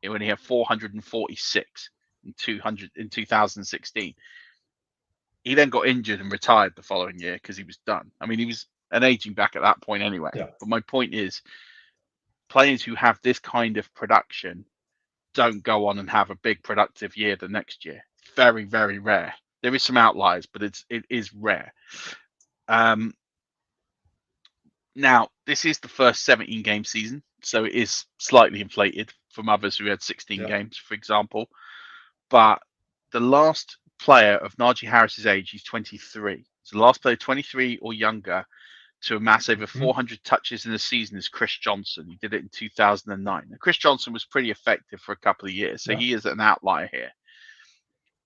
when he had 446 in 2016. He then got injured and retired the following year because he was done. I mean, he was an aging back at that point anyway. Yeah. But my point is, players who have this kind of production don't go on and have a big productive year the next year. Very, very rare. There is some outliers, but it is rare. Now, this is the first 17-game season, so it is slightly inflated from others who had 16 games, for example. But the last player of Najee Harris's age, he's 23. So the last player 23 or younger to amass over 400 touches in a season is Chris Johnson. He did it in 2009. Now, Chris Johnson was pretty effective for a couple of years, so he is an outlier here.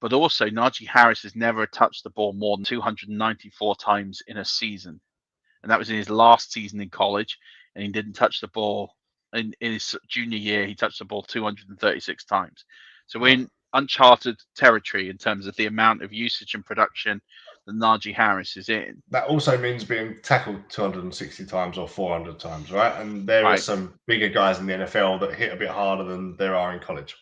But also, Najee Harris has never touched the ball more than 294 times in a season. And that was in his last season in college. And he didn't touch the ball in his junior year. He touched the ball 236 times. So we're in uncharted territory in terms of the amount of usage and production that Najee Harris is in. That also means being tackled 260 times or 400 times, right? And there are some bigger guys in the NFL that hit a bit harder than there are in college.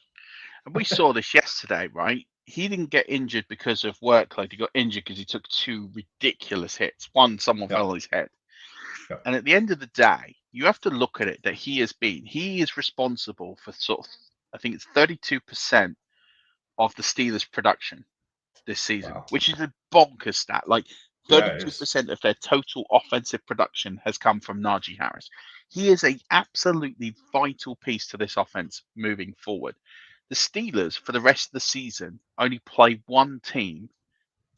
And we saw this yesterday, right? He didn't get injured because of workload. He got injured because he took two ridiculous hits. One, someone fell on his head. And at the end of the day, you have to look at it that he is responsible for sort of, I think it's 32% of the Steelers' production this season, which is a bonkers stat. Like 32% of their total offensive production has come from Najee Harris. He is a absolutely vital piece to this offense moving forward. The Steelers, for the rest of the season, only play one team.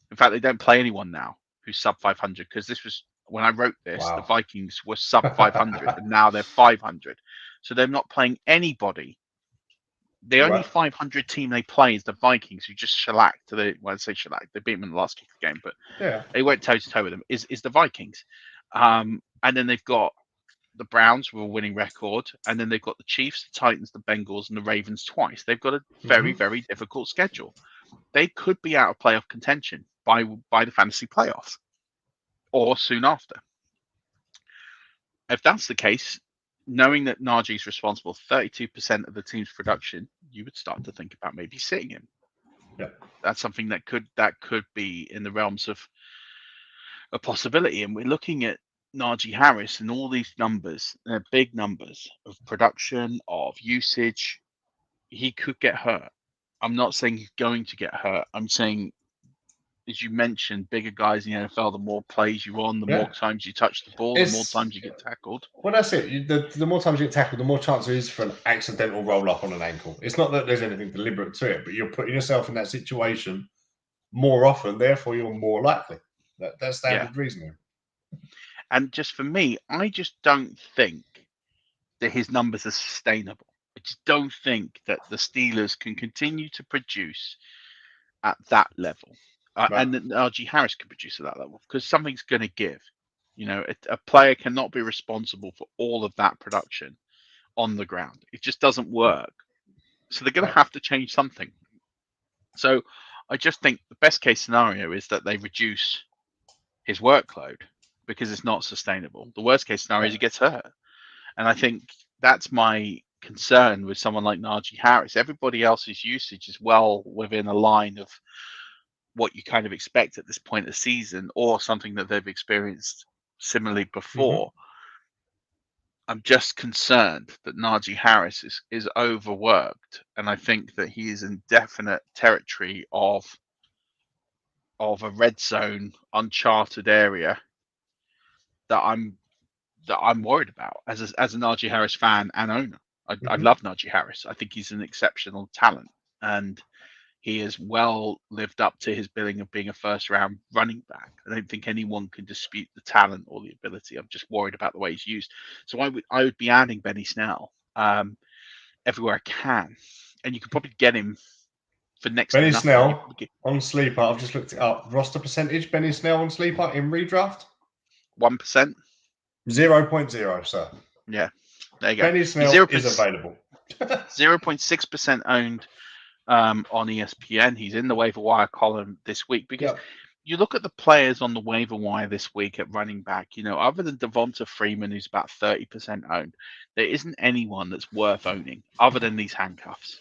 In fact, they don't play anyone now who's sub 500, because this was, when I wrote this, the Vikings were sub 500 and now they're 500. So they're not playing anybody. The only 500 team they play is the Vikings, who just shellacked. They beat them in the last kick game, but they went toe-to-toe with them, is the Vikings. And then they've got the Browns with a winning record, and then they've got the Chiefs, the Titans, the Bengals, and the Ravens twice. They've got a very, very difficult schedule. They could be out of playoff contention by the fantasy playoffs or soon after. If that's the case, knowing that Najee is responsible for 32% of the team's production, you would start to think about maybe sitting him. That's something that could be in the realms of a possibility. And we're looking at Najee Harris and all these numbers, big numbers of production, of usage. He could get hurt. I'm not saying he's going to get hurt. I'm saying, as you mentioned, bigger guys in the NFL, the more plays you on, the more times you touch the ball, the more times you get tackled. Well, that's it. The more times you get tackled, the more chance there is for an accidental roll-up on an ankle. It's not that there's anything deliberate to it, but you're putting yourself in that situation more often, therefore you're more likely. That's standard reasoning. And just for me, I just don't think that his numbers are sustainable. I just don't think that the Steelers can continue to produce at that level. And that Najee Harris can produce at that level, because something's going to give. You know, a player cannot be responsible for all of that production on the ground. It just doesn't work. So they're going to have to change something. So I just think the best case scenario is that they reduce his workload, because it's not sustainable. The worst case scenario is he gets hurt. And I think that's my concern with someone like Najee Harris. Everybody else's usage is well within a line of what you kind of expect at this point of the season, or something that they've experienced similarly before. I'm just concerned that Najee Harris is overworked, and I think that he is in definite territory of a red zone, uncharted area that I'm worried about as a Najee Harris fan and owner. I love Najee Harris. I think he's an exceptional talent, and he has well lived up to his billing of being a first-round running back. I don't think anyone can dispute the talent or the ability. I'm just worried about the way he's used. So I would be adding Benny Snell everywhere I can, and you could probably get him for next. Benny Snell on Sleeper. I've just looked it up. Roster percentage. Benny Snell on Sleeper in redraft. 1%. 0.0, sir. Yeah, there you go. Benny Snell is available. 0.6% owned on ESPN. He's in the waiver wire column this week, because you look at the players on the waiver wire this week at running back, other than Devonta Freeman, who's about 30% owned, there isn't anyone that's worth owning other than these handcuffs.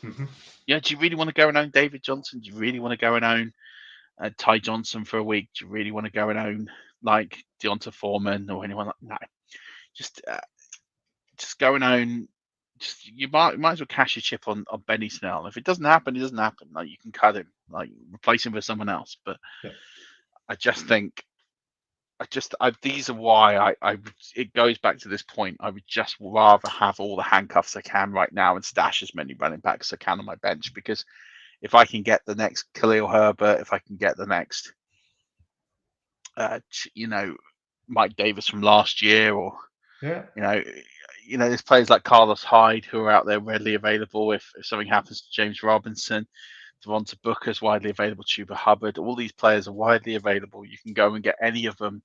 Mm-hmm. Yeah, do you really want to go and own David Johnson? Do you really want to go and own Ty Johnson for a week? Do you really want to go and own like Deonta Foreman or anyone like that? No, just go and own. You might as well cash your chip on Benny Snell. If it doesn't happen, it doesn't happen. Like, you can cut him, like replace him with someone else. But yeah. I just think, these are why it goes back to this point. I would just rather have all the handcuffs I can right now and stash as many running backs as I can on my bench, because if I can get the next Khalil Herbert, if I can get the next, Mike Davis from last year, or there's players like Carlos Hyde who are out there readily available. If something happens to James Robinson, Devonta Booker's widely available, Chuba Hubbard, all these players are widely available. You can go and get any of them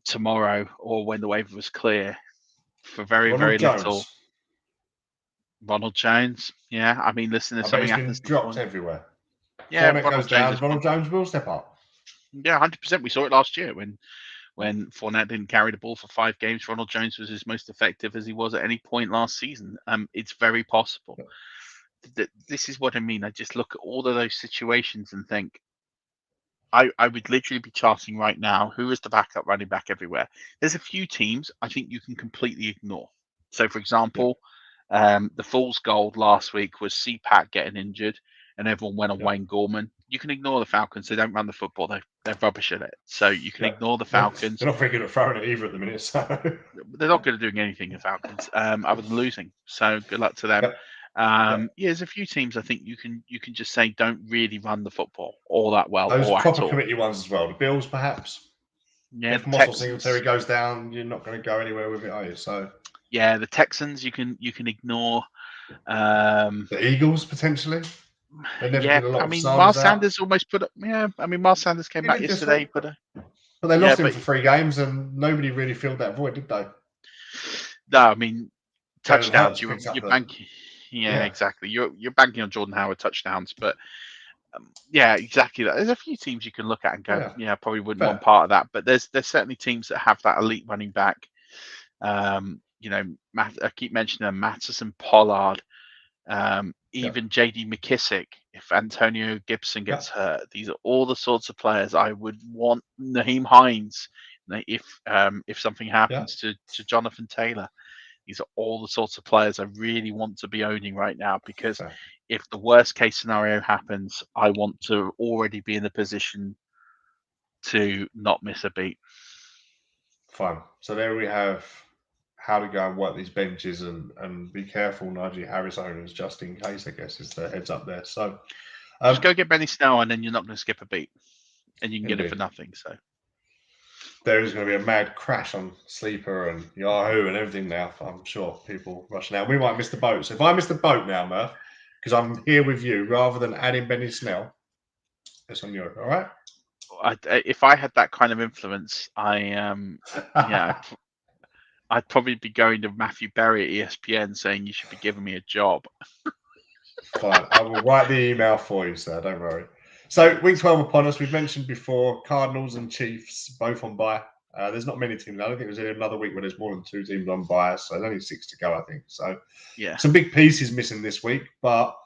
tomorrow or when the waiver was clear for very, very little. Ronald Jones, yeah. I mean, listen, if something happens, been dropped everywhere. Yeah, Fournette goes down, Ronald Jones will step up. Yeah, 100%. We saw it last year when Fournette didn't carry the ball for 5 games. Ronald Jones was as most effective as he was at any point last season. It's very possible. This is what I mean. I just look at all of those situations and think, I would literally be charting right now who is the backup running back everywhere. There's a few teams I think you can completely ignore. So, for example, the fool's gold last week was CPAC getting injured, and everyone went on Wayne Gorman. You can ignore the Falcons. They don't run the football. They're rubbish at it. So you can ignore the Falcons. They're not very good at throwing it either at the minute. So they're not good at doing anything, the Falcons, other than losing. So good luck to them. There's a few teams I think you can just say don't really run the football all that well. Those or proper at all. committee ones as well. The Bills, perhaps. Yeah, if Moss or Singletary goes down, you're not going to go anywhere with it, are you? So yeah, the Texans you can ignore. The Eagles potentially. Miles Sanders almost put up. Yeah, I mean, Miles Sanders came back yesterday, but they lost him for 3 games, and nobody really filled that void, did they? No, I mean, touchdowns. You're banking. Yeah, exactly. You're banking on Jordan Howard touchdowns, but yeah, exactly that. There's a few teams you can look at and go, probably wouldn't want part of that. But there's certainly teams that have that elite running back. I keep mentioning Mattison, Pollard, even JD McKissick. If Antonio Gibson gets hurt, these are all the sorts of players I would want. Naheem Hines, if something happens to Jonathan Taylor. These are all the sorts of players I really want to be owning right now, because if the worst case scenario happens, I want to already be in a position to not miss a beat. Fine. So there we have how to go and work these benches and be careful, Najee Harris owners, just in case, I guess, is the heads up there. So just go get Benny Snell, and then you're not going to skip a beat, and you can get it for nothing. So there is going to be a mad crash on Sleeper and Yahoo and everything now. I'm sure people rushing out. We might miss the boat. So if I miss the boat now, Murf, because I'm here with you, rather than adding Benny Snell, it's on you. All right? If I had that kind of influence, I'd probably be going to Matthew Berry at ESPN saying you should be giving me a job. Fine. I will write the email for you, sir. Don't worry. So week 12 upon us. We've mentioned before Cardinals and Chiefs both on bye. There's not many teams. I don't think there's another week where there's more than 2 teams on bye. So there's only 6 to go, I think. So some big pieces missing this week, but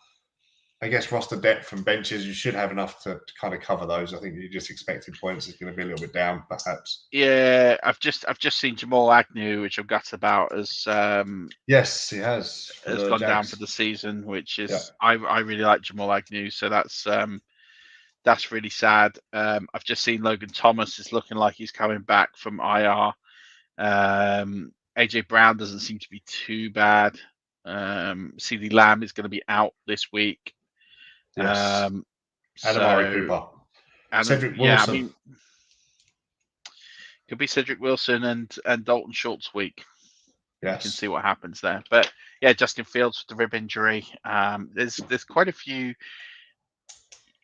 I guess roster depth and benches, you should have enough to kind of cover those. I think you just expected points is going to be a little bit down, perhaps. Yeah, I've just seen Jamal Agnew, which I'm gutted about, as yes, he has gone down for the season, which is I really like Jamal Agnew, so that's really sad. I've just seen Logan Thomas is looking like he's coming back from IR. AJ Brown doesn't seem to be too bad. CeeDee Lamb is going to be out this week. Yes. Amari Cooper. Cedric Wilson. Yeah, I mean, could be Cedric Wilson and Dalton Schultz week. Yes. You can see what happens there. But yeah, Justin Fields with the rib injury. There's quite a few.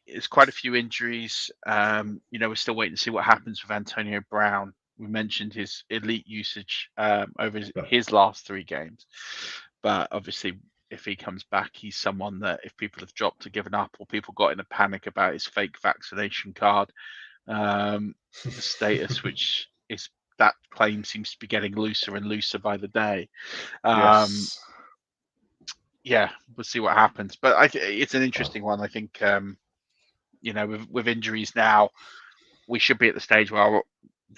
There's quite a few injuries. We're still waiting to see what happens with Antonio Brown. We mentioned his elite usage over his last 3 games, but obviously if he comes back, he's someone that if people have dropped or given up, or people got in a panic about his fake vaccination card status, which is that claim seems to be getting looser and looser by the day. Yes. Yeah, we'll see what happens. But it's an interesting one. I think, with injuries now, we should be at the stage where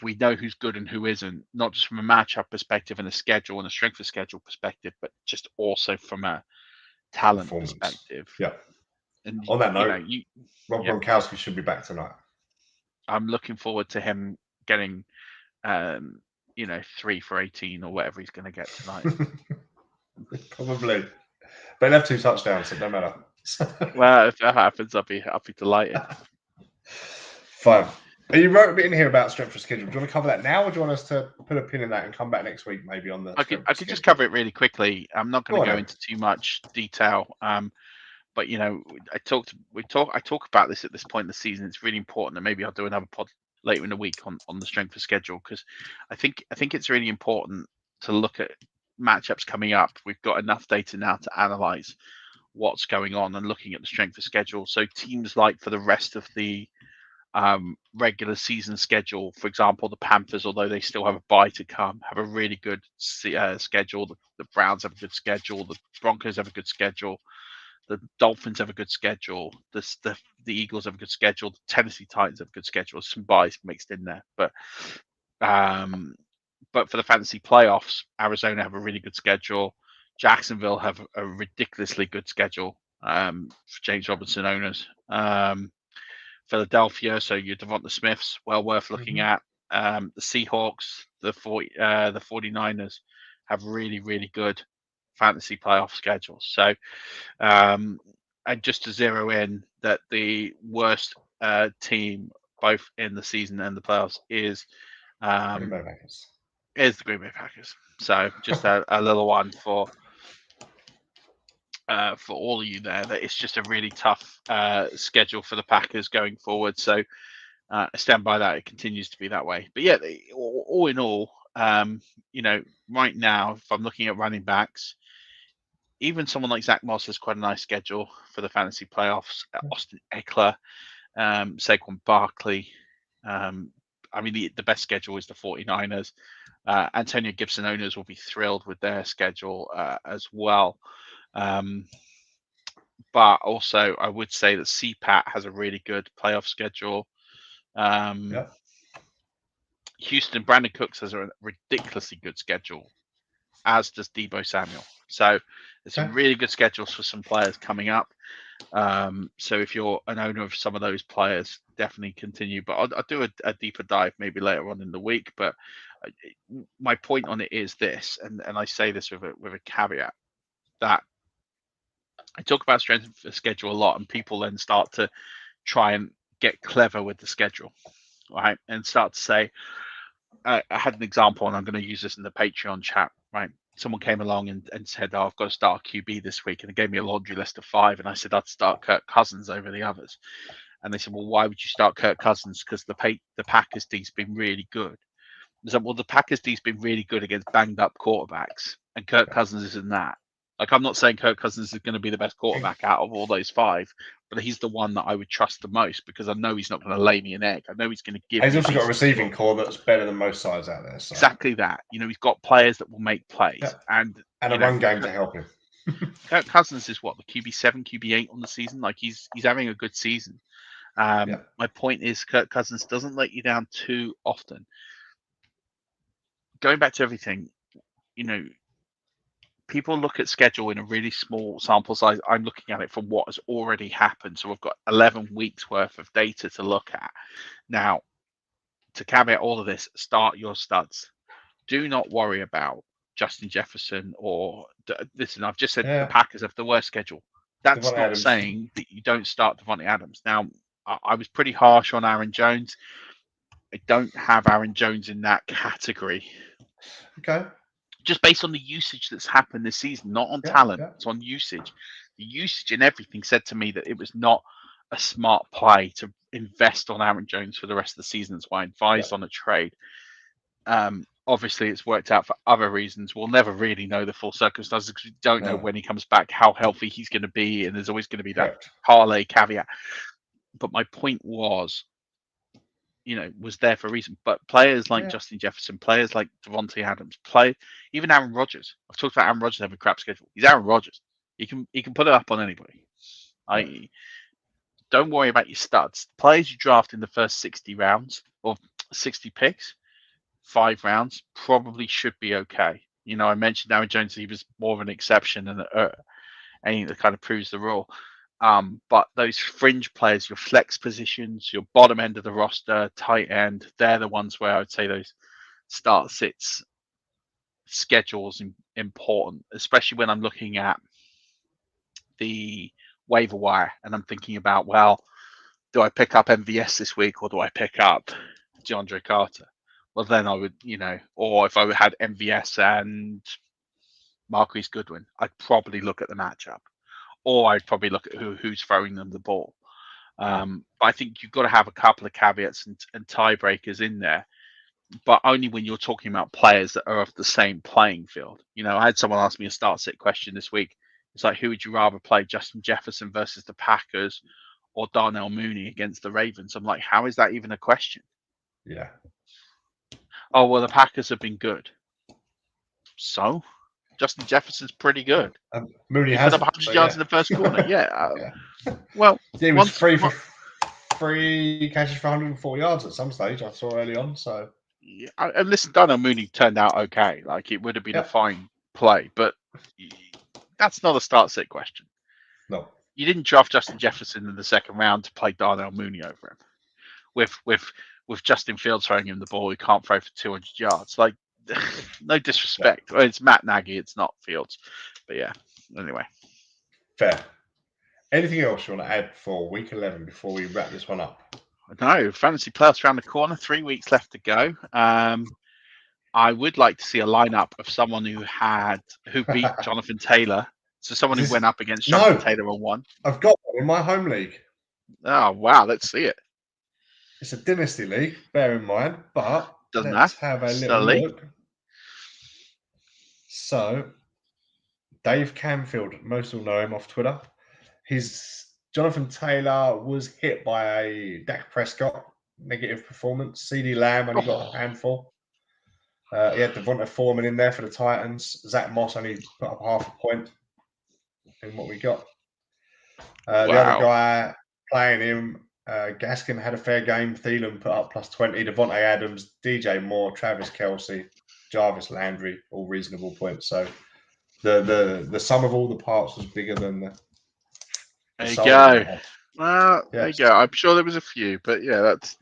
we know who's good and who isn't, not just from a matchup perspective and a schedule and a strength of schedule perspective, but just also from a talent perspective. Yeah. And on that note, Rob yeah. Gronkowski should be back tonight. I'm looking forward to him getting, 3 for 18 or whatever he's going to get tonight. Probably. But he'll have 2 touchdowns, so no matter. Well, if that happens, I'll be delighted. Fine. You wrote a bit in here about strength of schedule. Do you want to cover that now, or do you want us to put a pin in that and come back next week, maybe on the? I could just cover it really quickly. I'm not going to go into too much detail. But I talk about this at this point in the season. It's really important, and maybe I'll do another pod later in the week on the strength of schedule, because I think it's really important to look at matchups coming up. We've got enough data now to analyze what's going on and looking at the strength of schedule. So teams like for the rest of the regular season schedule, for example, the Panthers, although they still have a bye to come, have a really good schedule. The Browns have a good schedule. The Broncos have a good schedule. The Dolphins have a good schedule. The Eagles have a good schedule. The Tennessee Titans have a good schedule. Some byes mixed in there, but for the fantasy playoffs, Arizona have a really good schedule. Jacksonville have a ridiculously good schedule for James Robinson owners. Philadelphia, so your Devonta Smiths, well worth looking at. The Seahawks, the 49ers have really, really good fantasy playoff schedules. So, and just to zero in that the worst team both in the season and the playoffs is the Green Bay Packers. So just a little one for all of you there, that it's just a really tough schedule for the Packers going forward. So I stand by that. It continues to be that way. But yeah, all in all, right now, if I'm looking at running backs, even someone like Zach Moss has quite a nice schedule for the fantasy playoffs. Austin Eckler, Saquon Barkley. The best schedule is the 49ers. Antonio Gibson owners will be thrilled with their schedule as well. But also, I would say that CPAT has a really good playoff schedule. Houston, Brandon Cooks has a ridiculously good schedule, as does Deebo Samuel. So there's some really good schedules for some players coming up. So if you're an owner of some of those players, definitely continue. But I'll do a deeper dive maybe later on in the week. But my point on it is this, and I say this with a caveat, that I talk about strength of schedule a lot, and people then start to try and get clever with the schedule, right? And start to say, I had an example, and I'm going to use this in the Patreon chat, right? Someone came along and said, "Oh, I've got to start a QB this week," and they gave me a laundry list of 5, and I said I'd start Kirk Cousins over the others. And they said, "Well, why would you start Kirk Cousins? Because the Packers D's been really good." I said, "Well, the Packers D's been really good against banged up quarterbacks, and Kirk Cousins isn't that." Like, I'm not saying Kirk Cousins is going to be the best quarterback out of all those 5, but he's the one that I would trust the most, because I know he's not going to lay me an egg. I know he's going to give. He's also got a receiving core that's better than most sides out there. So. Exactly that. He's got players that will make plays, and a run game to help him. Kirk Cousins is what, the QB7, QB8 on the season. Like, he's having a good season. My point is, Kirk Cousins doesn't let you down too often. Going back to everything, people look at schedule in a really small sample size. I'm looking at it from what has already happened. So we've got 11 weeks worth of data to look at. Now, to caveat all of this, start your studs. Do not worry about Justin Jefferson or listen. I've just said the Packers have the worst schedule. That's not Adams. Saying that you don't start Devontae Adams. Now, I was pretty harsh on Aaron Jones. I don't have Aaron Jones in that category. Okay. Just based on the usage that's happened this season, not on talent, it's on usage. The usage and everything said to me that it was not a smart play to invest on Aaron Jones for the rest of the season. That's why I advised on a trade. obviously it's worked out for other reasons. We'll never really know the full circumstances because we don't know when he comes back, how healthy he's going to be, and there's always going to be that parlay caveat. But my point was, was there for a reason. But players like Justin Jefferson, players like Devontae Adams, even Aaron Rodgers. I've talked about Aaron Rodgers having a crap schedule. He's Aaron Rodgers. He can put it up on anybody. Don't worry about your studs. Players you draft in the first 60 rounds or 60 picks, 5 rounds, probably should be okay. I mentioned Aaron Jones, he was more of an exception and anything that kind of proves the rule. But those fringe players, your flex positions, your bottom end of the roster, tight end, they're the ones where I would say those start sits schedules important, especially when I'm looking at the waiver wire and I'm thinking about, well, do I pick up MVS this week or do I pick up Deandre Carter? Well, then I would, or if I had MVS and Marquise Goodwin, I'd probably look at the matchup, or I'd probably look at who's throwing them the ball. I think you've got to have a couple of caveats and tiebreakers in there, but only when you're talking about players that are of the same playing field. I had someone ask me a start sit question this week. It's like, who would you rather play, Justin Jefferson versus the Packers or Darnell Mooney against the Ravens? I'm like, how is that even a question? Yeah. Oh, well, the Packers have been good. So, Justin Jefferson's pretty good. Mooney he has put up 100 yards in the first quarter. Yeah. Well, he was free catches for 104 yards at some stage. I saw early on. So, yeah, and listen, Darnell Mooney turned out okay. Like, it would have been a fine play, but that's not a start sit question. No, you didn't draft Justin Jefferson in the second round to play Darnell Mooney over him. With Justin Fields throwing him the ball, he can't throw for 200 yards. Like, no disrespect. Well, it's Matt Nagy, it's not Fields. But yeah, anyway. Fair. Anything else you want to add for week 11 before we wrap this one up? No, fantasy playoffs around the corner. 3 weeks left to go. I would like to see a lineup of someone who beat Jonathan Taylor. So someone who went up against Jonathan Taylor and won. I've got one in my home league. Oh, wow. Let's see it. It's a dynasty league, bear in mind, but let's have a little look. So, Dave Camfield, most will know him off Twitter. Jonathan Taylor was hit by a Dak Prescott negative performance. CeeDee Lamb only got a handful. He had Devonta Foreman in there for the Titans. Zach Moss only put up half a point in what we got. The other guy playing him, Gaskin had a fair game. Thielen put up plus 20. Devontae Adams, DJ Moore, Travis Kelce, Jarvis Landry, all reasonable points. So the sum of all the parts was bigger than the there you go. Well, there you go. I'm sure there was a few, but yeah, that's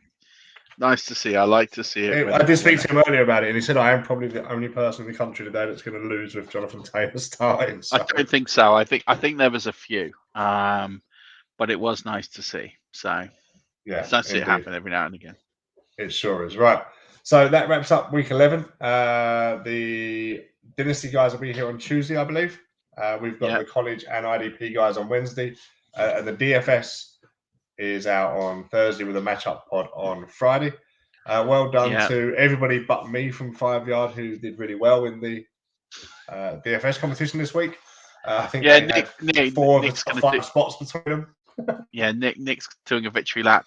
nice to see. I like to see it. I did speak to him earlier about it, and he said, I am probably the only person in the country today that's going to lose with Jonathan Taylor starting. So. I don't think so. I think there was a few, but it was nice to see. So yeah, it's nice to see it happen every now and again. It sure is. Right. So that wraps up week 11. The Dynasty guys will be here on Tuesday, I believe. We've got the college and IDP guys on Wednesday. And the DFS is out on Thursday with a matchup pod on Friday. Well done to everybody but me from 5 Yard who did really well in the DFS competition this week. I think Nick, 4 of the top 5 spots between them. Yeah, Nick's doing a victory lap.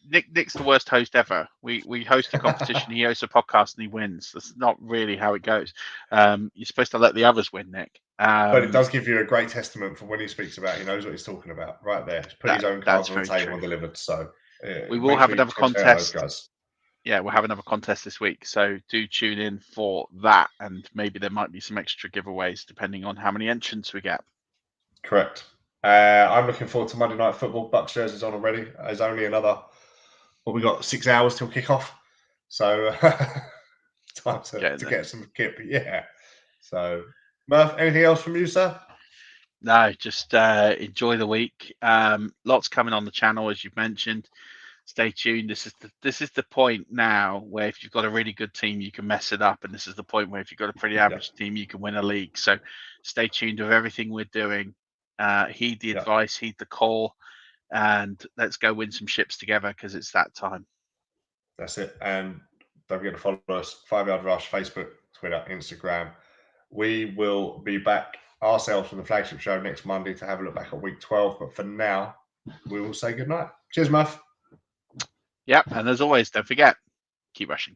Nick's the worst host ever. We host a competition, he hosts a podcast, and he wins. That's not really how it goes. You're supposed to let the others win, Nick. But it does give you a great testament for when he speaks about. He knows what he's talking about right there. He's put his own cards on the table and delivered. So we will have another contest. Yeah, we'll have another contest this week. So do tune in for that, and maybe there might be some extra giveaways depending on how many entrants we get. Correct. I'm looking forward to Monday Night Football. Bucks jersey's on already. There's only another. We got 6 hours till kickoff, so time to get some kip. Yeah. So, Murf, anything else from you, sir? No, just enjoy the week. Lots coming on the channel, as you've mentioned. Stay tuned. This is the point now where if you've got a really good team, you can mess it up, and this is the point where if you've got a pretty average team, you can win a league. So, stay tuned with everything we're doing. Heed the advice, heed the call, and let's go win some ships together because it's that time. That's it. And don't forget to follow us, 5 Yard Rush, Facebook, Twitter, Instagram. We will be back ourselves from the Flagship show next Monday to have a look back at week 12. But for now, we will say goodnight. Cheers, Murf. Yep. And as always, don't forget, keep rushing.